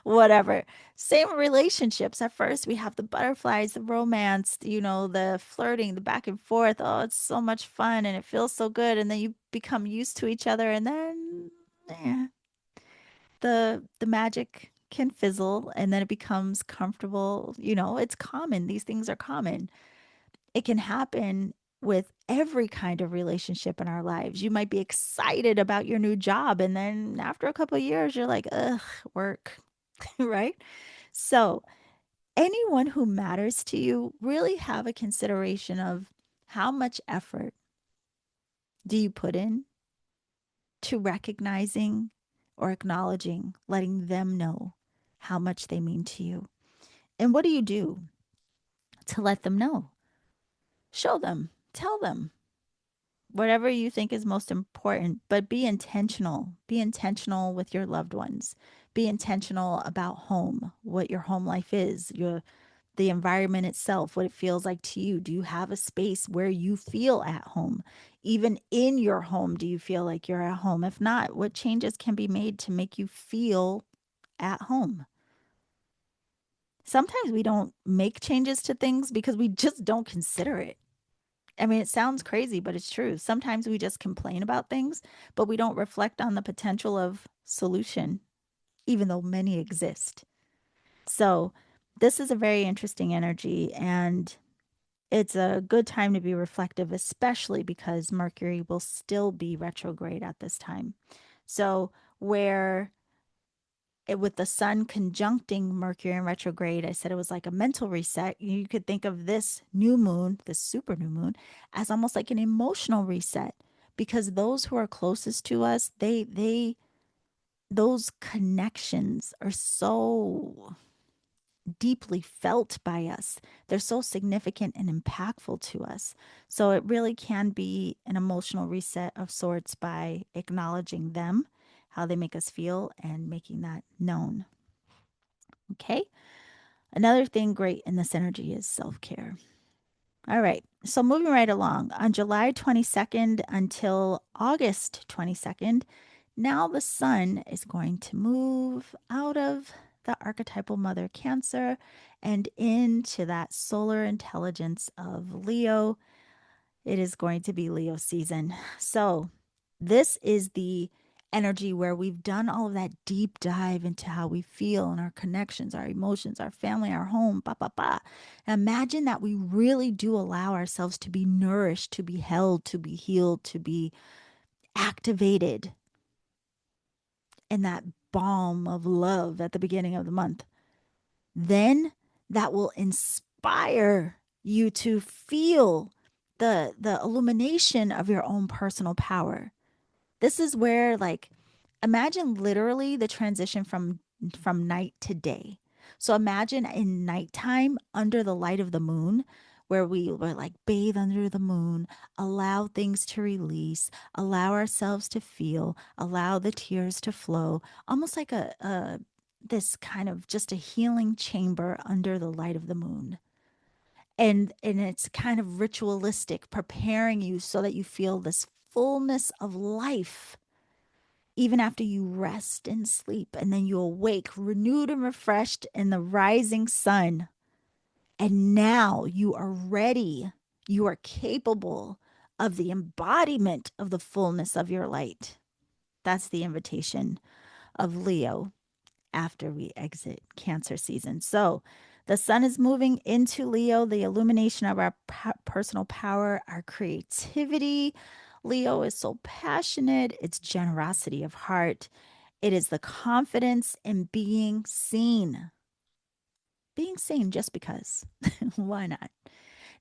Whatever. Same relationships. At first, we have the butterflies, the romance, the flirting, the back and forth. Oh, it's so much fun and it feels so good. And then you become used to each other, and then the magic can fizzle, and then it becomes comfortable. It's common. These things are common. It can happen with every kind of relationship in our lives. You might be excited about your new job, and then after a couple of years, you're like, ugh, work, right? So, anyone who matters to you, really have a consideration of how much effort do you put in to recognizing or acknowledging, letting them know how much they mean to you. And what do you do to let them know? Show them, tell them, whatever you think is most important, but be intentional. Be intentional with your loved ones. Be intentional about home, what your home life is, the environment itself, what it feels like to you. Do you have a space where you feel at home? Even in your home, do you feel like you're at home? If not, what changes can be made to make you feel at home? Sometimes we don't make changes to things because we just don't consider it. I mean, it sounds crazy, but it's true. Sometimes we just complain about things, but we don't reflect on the potential of solution, even though many exist. So, this is a very interesting energy, and it's a good time to be reflective, especially because Mercury will still be retrograde at this time. So, where with the sun conjuncting Mercury in retrograde, I said it was like a mental reset. You could think of this new moon, this super new moon, as almost like an emotional reset, because those who are closest to us, those connections are so deeply felt by us. They're so significant and impactful to us. So it really can be an emotional reset of sorts by acknowledging them, how they make us feel, and making that known. Okay. Another thing great in this energy is self care. All right. So moving right along, on July 22nd until August 22nd, now the sun is going to move out of the archetypal mother Cancer and into that solar intelligence of Leo. It is going to be Leo season. So, this is the energy where we've done all of that deep dive into how we feel and our connections, our emotions, our family, our home, ba ba ba. Imagine that we really do allow ourselves to be nourished, to be held, to be healed, to be activated in that balm of love at the beginning of the month. Then that will inspire you to feel the illumination of your own personal power. This is where, like, imagine literally the transition from night to day. So imagine in nighttime under the light of the moon, where we were like bathe under the moon, allow things to release, allow ourselves to feel, allow the tears to flow, almost like a this kind of just a healing chamber under the light of the moon. And it's kind of ritualistic, preparing you so that you feel this fullness of life even after you rest and sleep, and then you awake renewed and refreshed in the rising sun. And now you are ready. You are capable of the embodiment of the fullness of your light. That's the invitation of Leo after we exit Cancer season. So the sun is moving into Leo, the illumination of our personal power, our creativity. Leo is so passionate, it's generosity of heart. It is the confidence in being seen just because. Why not?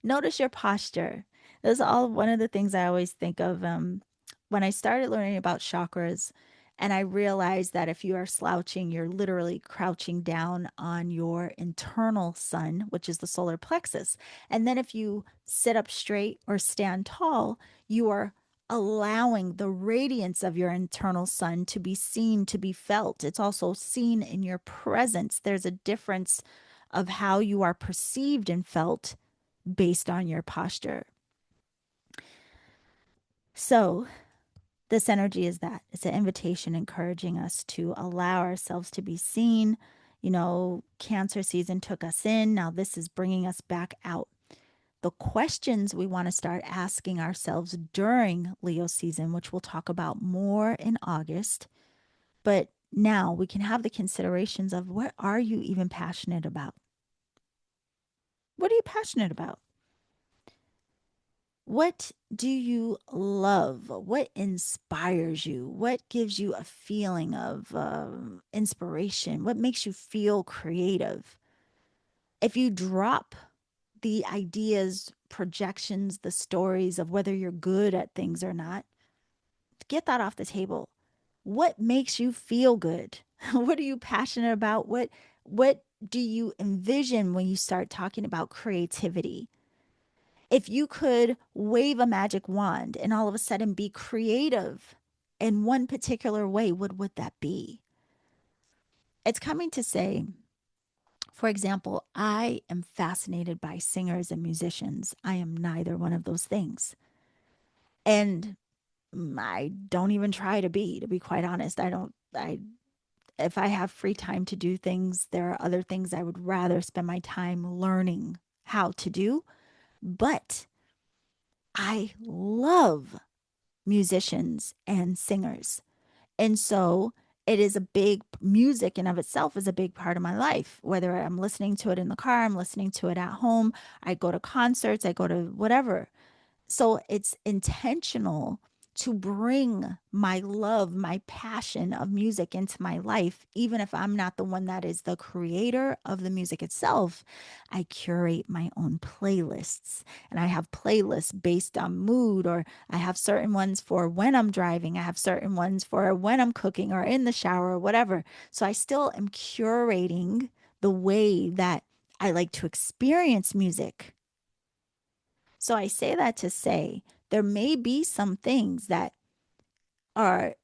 Notice your posture. This is all one of the things I always think of when I started learning about chakras. And I realize that if you are slouching, you're literally crouching down on your internal sun, which is the solar plexus. And then if you sit up straight or stand tall, you are allowing the radiance of your internal sun to be seen, to be felt. It's also seen in your presence. There's a difference of how you are perceived and felt based on your posture. So, this energy is that it's an invitation encouraging us to allow ourselves to be seen. You know, Cancer season took us in. Now, this is bringing us back out. The questions we want to start asking ourselves during Leo season, which we'll talk about more in August. But now we can have the considerations of what are you even passionate about? What are you passionate about? What do you love? What inspires you? What gives you a feeling of inspiration? What makes you feel creative? If you drop the ideas, projections, the stories of whether you're good at things or not, get that off the table. What makes you feel good? What are you passionate about? What do you envision when you start talking about creativity? If you could wave a magic wand and all of a sudden be creative in one particular way, what would that be? It's coming to say, for example, I am fascinated by singers and musicians. I am neither one of those things. And I don't even try to be quite honest. If I have free time to do things, there are other things I would rather spend my time learning how to do. But I love musicians and singers. And so it is a big music in of itself is a big part of my life. Whether I'm listening to it in the car, I'm listening to it at home, I go to concerts, I go to whatever. So it's intentional to bring my love, my passion of music into my life, even if I'm not the one that is the creator of the music itself. I curate my own playlists, and I have playlists based on mood, or I have certain ones for when I'm driving, I have certain ones for when I'm cooking or in the shower or whatever. So I still am curating the way that I like to experience music. So I say that to say there may be some things that are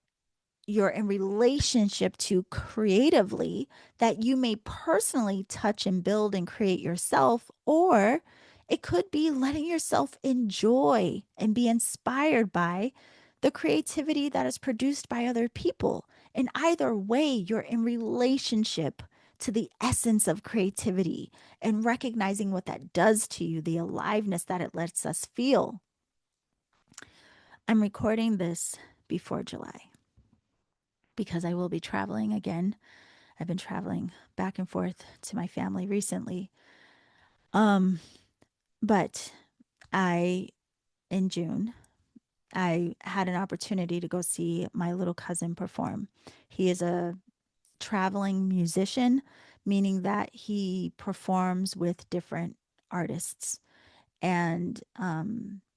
you're in relationship to creatively that you may personally touch and build and create yourself, or it could be letting yourself enjoy and be inspired by the creativity that is produced by other people. In either way, you're in relationship to the essence of creativity and recognizing what that does to you, the aliveness that it lets us feel. I'm recording this before July because I will be traveling again. I've been traveling back and forth to my family recently. Um, but I, in June, I had an opportunity to go see my little cousin perform. He is a traveling musician, meaning that he performs with different artists. And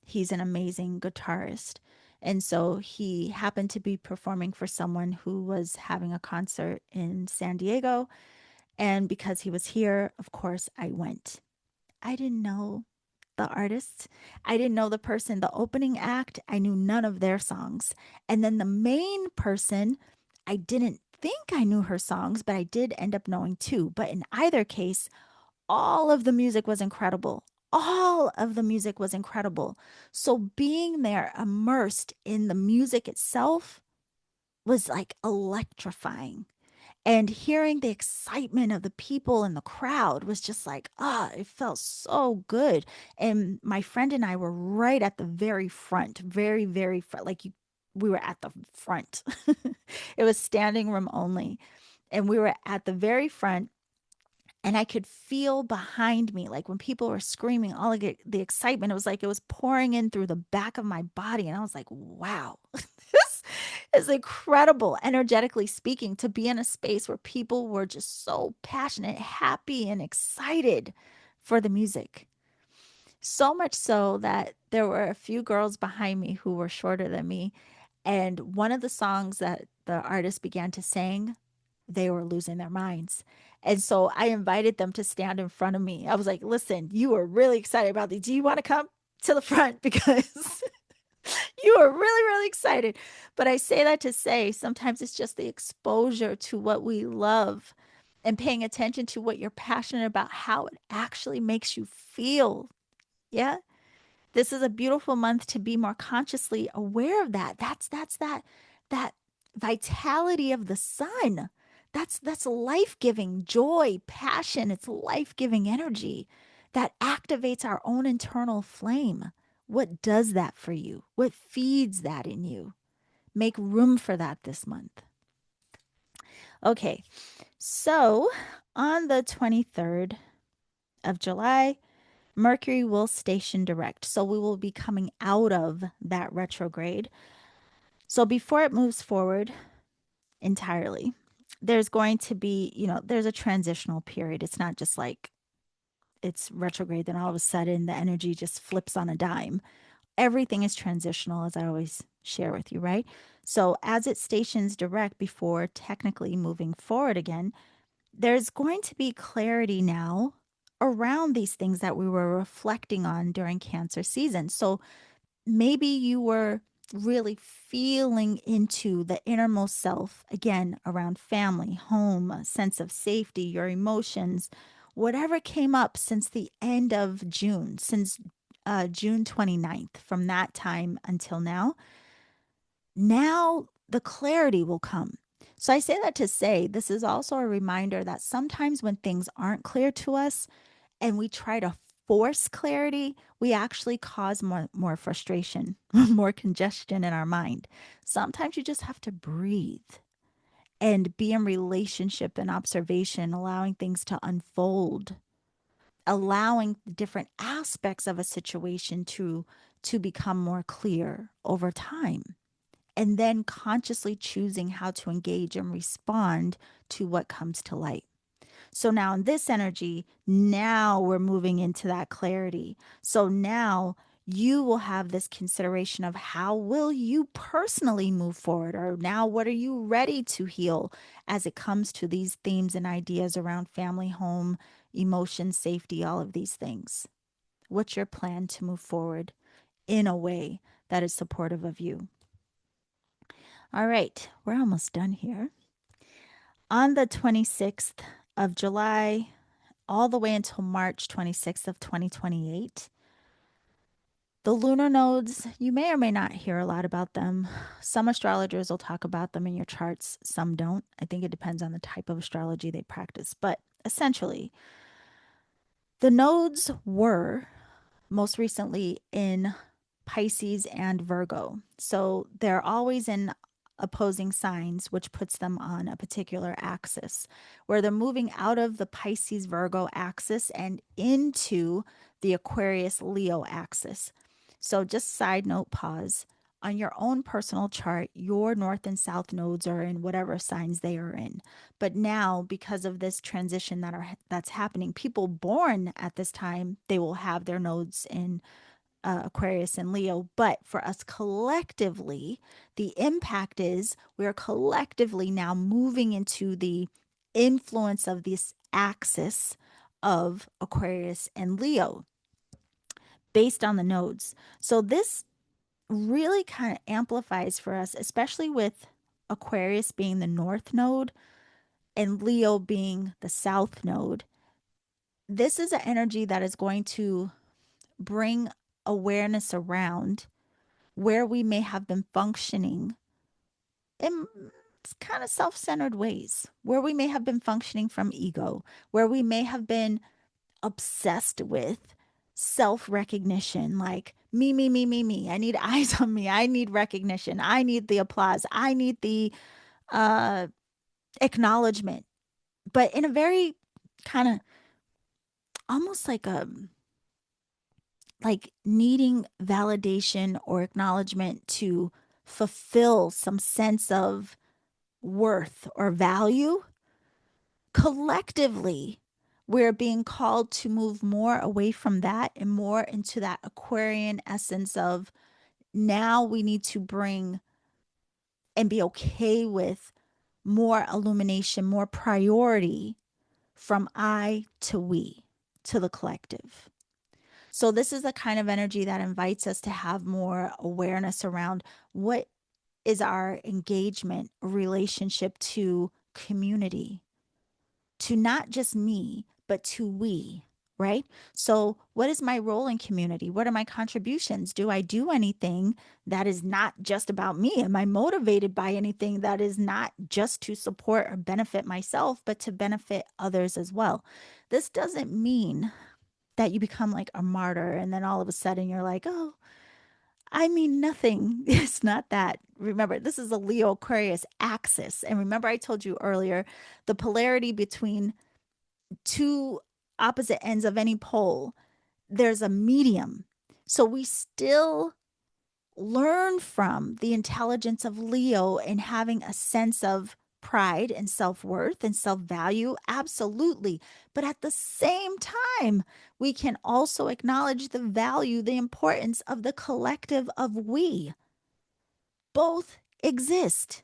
he's an amazing guitarist. And so he happened to be performing for someone who was having a concert in San Diego. And because he was here, of course, I went. I didn't know the artists. I didn't know the person, the opening act. I knew none of their songs. And then the main person, I didn't think I knew her songs, but I did end up knowing two. But in either case, all of the music was incredible. All of the music was incredible. So being there immersed in the music itself was like electrifying. And hearing the excitement of the people in the crowd was just like, it felt so good. And my friend and I were right at the very front, very, very front. We were at the front. It was standing room only. And we were at the very front, and I could feel behind me, like when people were screaming, all of the excitement, it was like it was pouring in through the back of my body. And I was like, wow, this is incredible, energetically speaking, to be in a space where people were just so passionate, happy, and excited for the music. So much so that there were a few girls behind me who were shorter than me. And one of the songs that the artists began to sing, they were losing their minds. And so I invited them to stand in front of me. I was like, listen, you are really excited about these. Do you want to come to the front? Because you are really, really excited. But I say that to say sometimes it's just the exposure to what we love and paying attention to what you're passionate about, how it actually makes you feel. Yeah. This is a beautiful month to be more consciously aware of that. That's that vitality of the sun. That's life-giving joy, passion. It's life-giving energy that activates our own internal flame. What does that for you? What feeds that in you? Make room for that this month. Okay. So, on the 23rd of July, Mercury will station direct. So we will be coming out of that retrograde. So before it moves forward entirely, there's going to be, there's a transitional period. It's not just like it's retrograde, then all of a sudden the energy just flips on a dime. Everything is transitional, as I always share with you, right? So as it stations direct before technically moving forward again, there's going to be clarity now around these things that we were reflecting on during Cancer season. So maybe you were really feeling into the innermost self again around family, home, a sense of safety, your emotions, whatever came up since the end of June, since June 29th, from that time until now. Now the clarity will come. So I say that to say this is also a reminder that sometimes when things aren't clear to us and we try to force clarity, we actually cause more frustration, more congestion in our mind. Sometimes you just have to breathe and be in relationship and observation, allowing things to unfold, allowing different aspects of a situation to become more clear over time, and then consciously choosing how to engage and respond to what comes to light. So now in this energy, now we're moving into that clarity. So now you will have this consideration of how will you personally move forward, or now what are you ready to heal as it comes to these themes and ideas around family, home, emotion, safety, all of these things. What's your plan to move forward in a way that is supportive of you? All right, we're almost done here. On the 26th of July, all the way until March 26th of 2028, the lunar nodes, you may or may not hear a lot about them. Some astrologers will talk about them in your charts, some don't. I think it depends on the type of astrology they practice. But essentially, the nodes were most recently in Pisces and Virgo. So they're always in opposing signs, which puts them on a particular axis, where they're moving out of the Pisces Virgo axis and into the Aquarius Leo axis. So just side note, pause. On your own personal chart, your north and south nodes are in whatever signs they are in. But now, because of this transition that's happening, people born at this time, they will have their nodes in Aquarius and Leo. But for us collectively, the impact is we're collectively now moving into the influence of this axis of Aquarius and Leo based on the nodes. So this really kind of amplifies for us, especially with Aquarius being the north node and Leo being the south node. This is an energy that is going to bring awareness around where we may have been functioning in kind of self centered ways, where we may have been functioning from ego, where we may have been obsessed with self recognition, like me, me, me, me, me. I need eyes on me. I need recognition. I need the applause. I need the uh, acknowledgement, but in a very kind of almost like needing validation or acknowledgement to fulfill some sense of worth or value. Collectively, we're being called to move more away from that and more into that Aquarian essence of now we need to bring and be okay with more illumination, more priority from I to we, to the collective. So, this is the kind of energy that invites us to have more awareness around what is our engagement relationship to community, to not just me, but to we, right? So, what is my role in community? What are my contributions? Do I do anything that is not just about me? Am I motivated by anything that is not just to support or benefit myself, but to benefit others as well? This doesn't mean that you become like a martyr and then all of a sudden you're like, oh, I mean nothing. It's not that. Remember, this is a Leo Aquarius axis. And remember, I told you earlier the polarity between two opposite ends of any pole, there's a medium. So we still learn from the intelligence of Leo and having a sense of pride and self-worth and self-value, absolutely. But at the same time, we can also acknowledge the value, the importance of the collective of we. Both exist.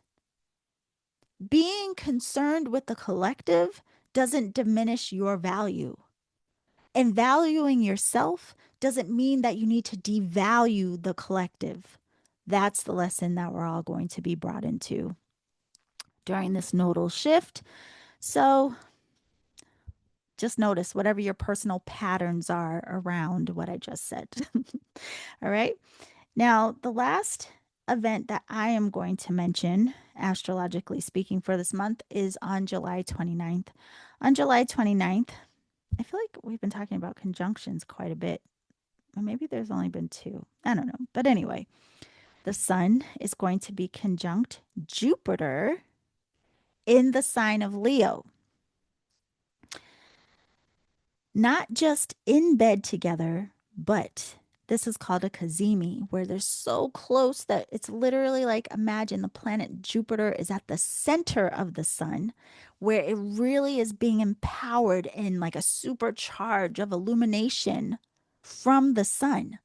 Being concerned with the collective doesn't diminish your value. And valuing yourself doesn't mean that you need to devalue the collective. That's the lesson that we're all going to be brought into during this nodal shift. So just notice whatever your personal patterns are around what I just said. All right. Now, the last event that I am going to mention, astrologically speaking, for this month is on July 29th. On July 29th, I feel like we've been talking about conjunctions quite a bit. Or maybe there's only been two. I don't know. But anyway, the sun is going to be conjunct Jupiter in the sign of Leo. Not just in bed together, but this is called a Cazimi, where they're so close that it's literally like, imagine the planet Jupiter is at the center of the sun, where it really is being empowered in like a supercharge of illumination from the sun.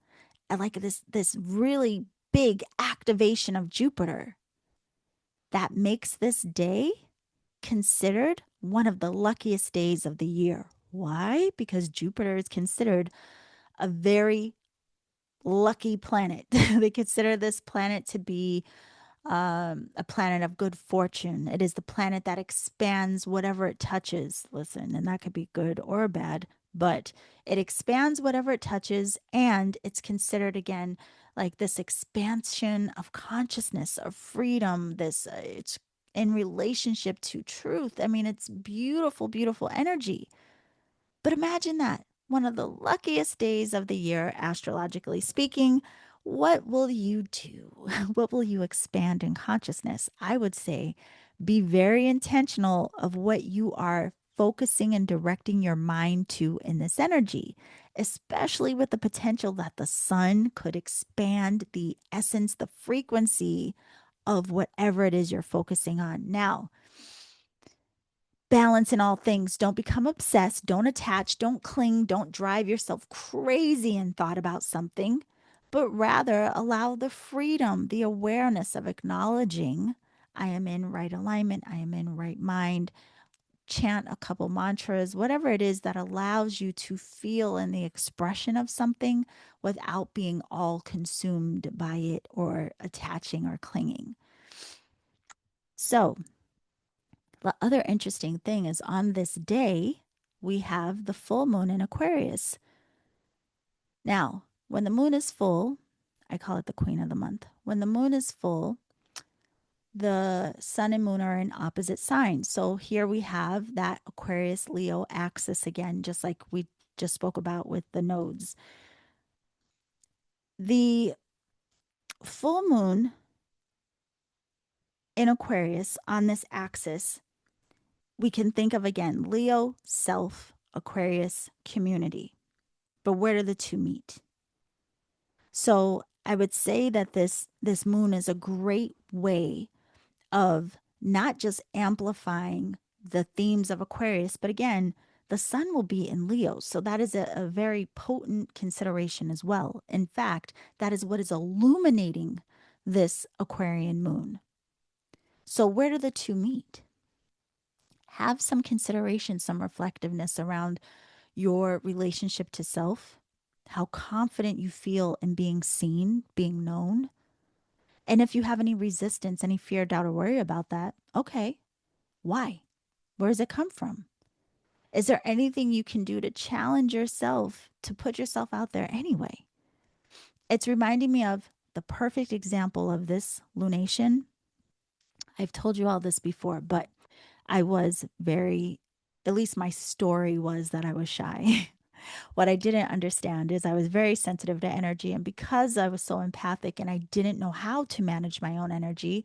And like this really big activation of Jupiter that makes this day considered one of the luckiest days of the year. Why? Because Jupiter is considered a very lucky planet. They consider this planet to be a planet of good fortune. It is the planet that expands whatever it touches. Listen, and that could be good or bad, but it expands whatever it touches, and it's considered again like this expansion of consciousness, of freedom. This it's in relationship to truth. I mean, it's beautiful, beautiful energy. But imagine that one of the luckiest days of the year, astrologically speaking. What will you do? What will you expand in consciousness? I would say be very intentional of what you are focusing and directing your mind to in this energy, especially with the potential that the sun could expand the essence, the frequency of whatever it is you're focusing on. Now, balance in all things. Don't become obsessed. Don't attach. Don't cling. Don't drive yourself crazy in thought about something, but rather allow the freedom, the awareness of acknowledging I am in right alignment. I am in right mind. Chant a couple mantras, whatever it is that allows you to feel in the expression of something without being all consumed by it or attaching or clinging. So, the other interesting thing is on this day, we have the full moon in Aquarius. Now, when the moon is full, I call it the queen of the month. When the moon is full, the sun and moon are in opposite signs. So here we have that Aquarius Leo axis again, just like we just spoke about with the nodes. The full moon in Aquarius on this axis, we can think of again Leo, self, Aquarius, community. But where do the two meet? So I would say that this moon is a great way of not just amplifying the themes of Aquarius, but again, the sun will be in Leo. So that is a very potent consideration as well. In fact, that is what is illuminating this Aquarian moon. So, where do the two meet? Have some consideration, some reflectiveness around your relationship to self, how confident you feel in being seen, being known. And if you have any resistance, any fear, doubt, or worry about that, okay, why? Where does it come from? Is there anything you can do to challenge yourself to put yourself out there anyway? It's reminding me of the perfect example of this lunation. I've told you all this before, but I was very, at least my story was that I was shy. What I didn't understand is I was very sensitive to energy. And because I was so empathic and I didn't know how to manage my own energy,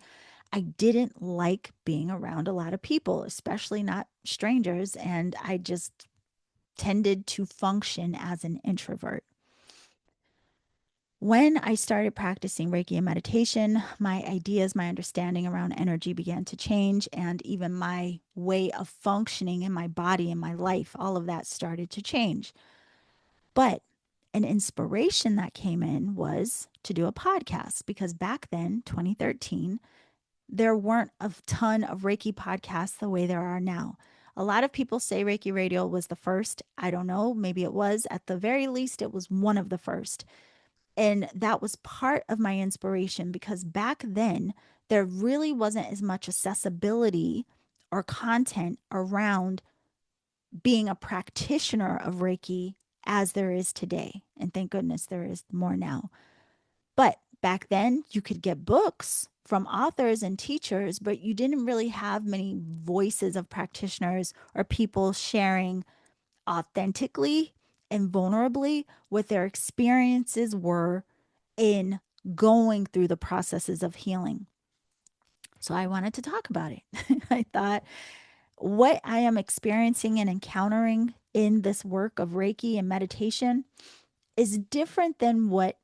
I didn't like being around a lot of people, especially not strangers. And I just tended to function as an introvert. When I started practicing Reiki and meditation, my ideas, my understanding around energy began to change, and even my way of functioning in my body and my life, all of that started to change. But an inspiration that came in was to do a podcast because back then, 2013, there weren't a ton of Reiki podcasts the way there are now. A lot of people say Reiki Radio was the first. I don't know. Maybe it was. At the very least, it was one of the first. And that was part of my inspiration because back then, there really wasn't as much accessibility or content around being a practitioner of Reiki as there is today. And thank goodness there is more now. But back then, you could get books from authors and teachers, but you didn't really have many voices of practitioners or people sharing authentically and vulnerably what their experiences were in going through the processes of healing. So I wanted to talk about it. I thought what I am experiencing and encountering in this work of Reiki and meditation is different than what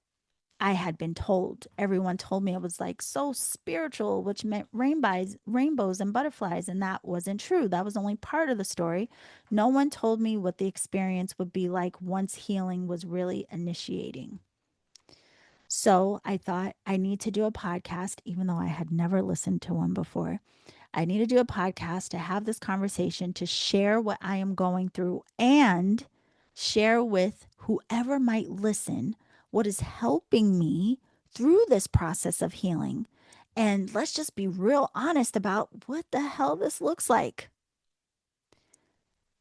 I had been told. Everyone told me it was like so spiritual, which meant rainbows and butterflies. And that wasn't true. That was only part of the story. No one told me what the experience would be like once healing was really initiating. So I thought I need to do a podcast, even though I had never listened to one before. I need to do a podcast to have this conversation, to share what I am going through and share with whoever might listen what is helping me through this process of healing. And let's just be real honest about what the hell this looks like.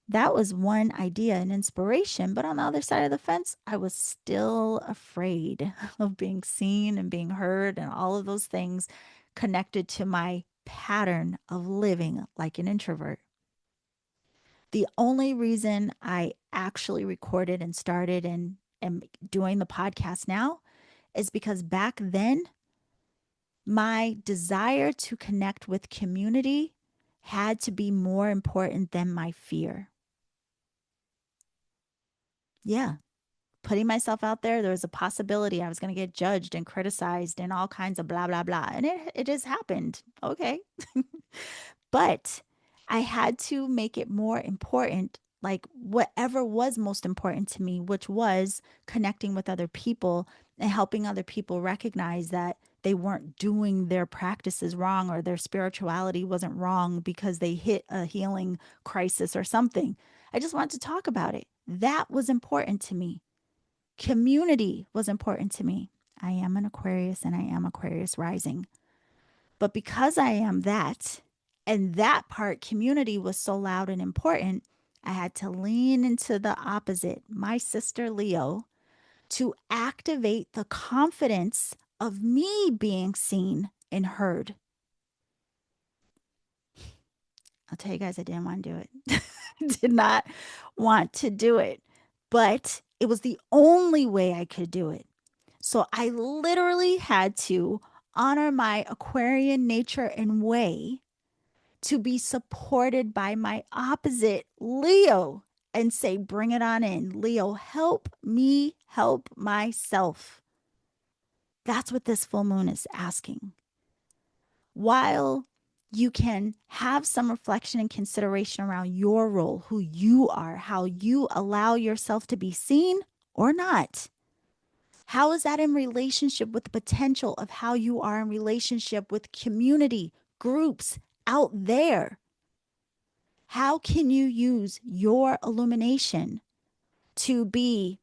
That was one idea and inspiration. But on the other side of the fence, I was still afraid of being seen and being heard and all of those things connected to my pattern of living like an introvert. The only reason I actually recorded and started and am doing the podcast now is because back then, my desire to connect with community had to be more important than my fear. Yeah, putting myself out there, there was a possibility I was going to get judged and criticized and all kinds of blah, blah, blah. And it has happened. Okay. But I had to make it more important, like whatever was most important to me, which was connecting with other people and helping other people recognize that they weren't doing their practices wrong or their spirituality wasn't wrong because they hit a healing crisis or something. I just wanted to talk about it. That was important to me. Community was important to me. I am an Aquarius and I am Aquarius rising. But because I am that, and that part, community, was so loud and important, I had to lean into the opposite, my sister Leo, to activate the confidence of me being seen and heard. I'll tell you guys, I didn't want to do it. Did not want to do it, but it was the only way I could do it. So I literally had to honor my Aquarian nature and way to be supported by my opposite, Leo, and say, bring it on in. Leo, help me help myself. That's what this full moon is asking. While you can have some reflection and consideration around your role, who you are, how you allow yourself to be seen or not. How is that in relationship with the potential of how you are in relationship with community, groups out there. How can you use your illumination to be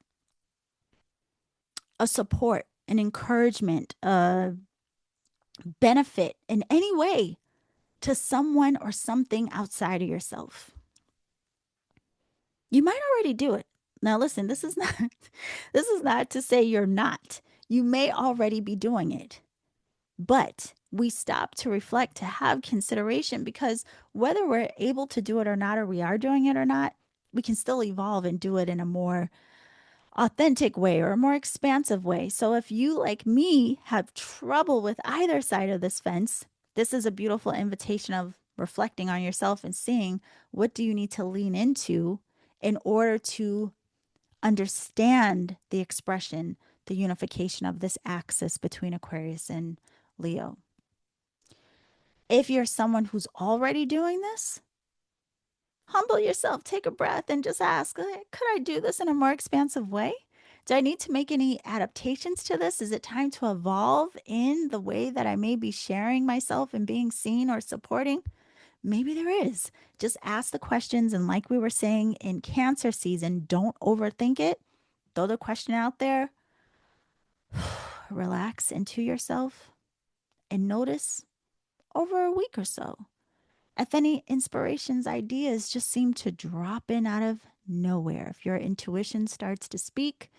a support, an encouragement, a benefit in any way to someone or something outside of yourself? You might already do it. Now listen, this is not this is not to say you're not. You may already be doing it. But we stop to reflect, to have consideration, because whether we're able to do it or not, or we are doing it or not, we can still evolve and do it in a more authentic way or a more expansive way. So if you, like me, have trouble with either side of this fence, this is a beautiful invitation of reflecting on yourself and seeing what do you need to lean into in order to understand the expression, the unification of this axis between Aquarius and Leo. If you're someone who's already doing this, humble yourself, take a breath, and just ask, could I do this in a more expansive way? Do I need to make any adaptations to this? Is it time to evolve in the way that I may be sharing myself and being seen or supporting? Maybe there is. Just ask the questions. And like we were saying in Cancer season, don't overthink it. Throw the question out there, relax into yourself, and notice over a week or so if any inspirations, ideas just seem to drop in out of nowhere. If your intuition starts to speak,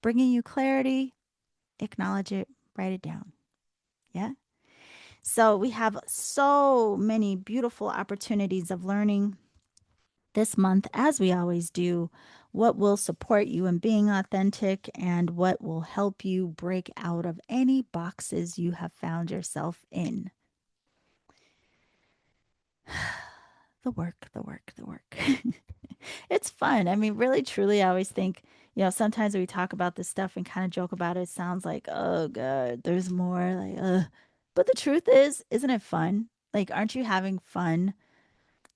bringing you clarity, acknowledge it, write it down. Yeah. So we have so many beautiful opportunities of learning this month, as we always do, what will support you in being authentic and what will help you break out of any boxes you have found yourself in. The work, the work, the work. It's fun. I mean, really, truly, I always think, sometimes we talk about this stuff and kind of joke about it. It sounds like, oh, God, there's more. Like, but the truth is, isn't it fun? Like, aren't you having fun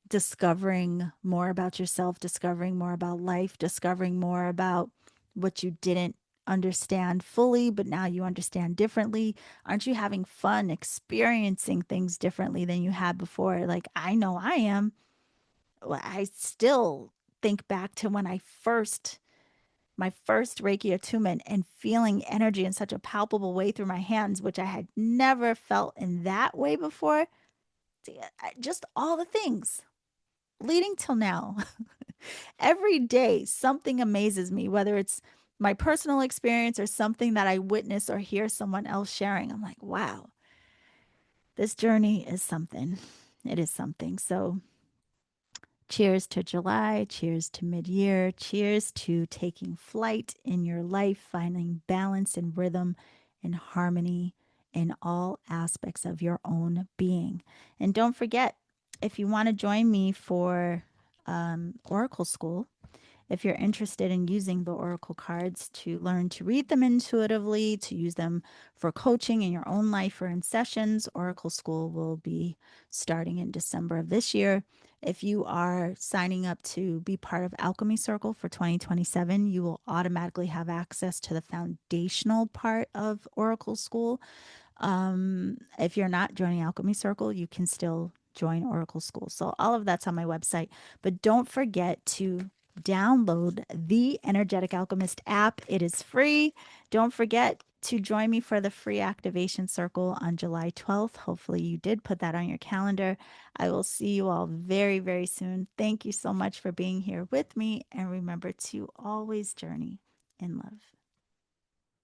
discovering more about yourself, discovering more about life, discovering more about what you didn't understand fully, but now you understand differently? Aren't you having fun experiencing things differently than you had before? Like, I know I am. I still think back to when my first Reiki attunement and feeling energy in such a palpable way through my hands, which I had never felt in that way before. Just all the things leading till now. Every day, something amazes me, whether it's my personal experience or something that I witness or hear someone else sharing. I'm like, wow, this journey is something. It is something. So, cheers to July. Cheers to mid year. Cheers to taking flight in your life, finding balance and rhythm and harmony in all aspects of your own being. And don't forget, if you want to join me for Oracle School, if you're interested in using the Oracle cards to learn to read them intuitively, to use them for coaching in your own life or in sessions, Oracle School will be starting in December of this year. If you are signing up to be part of Alchemy Circle for 2027, you will automatically have access to the foundational part of Oracle School. If you're not joining Alchemy Circle, you can still join Oracle School. So all of that's on my website. But don't forget to download the Energetic Alchemist app. It is free. Don't forget to join me for the free activation circle on July 12th. Hopefully you did put that on your calendar. I will see you all very, very soon. Thank you so much for being here with me. And remember to always journey in love.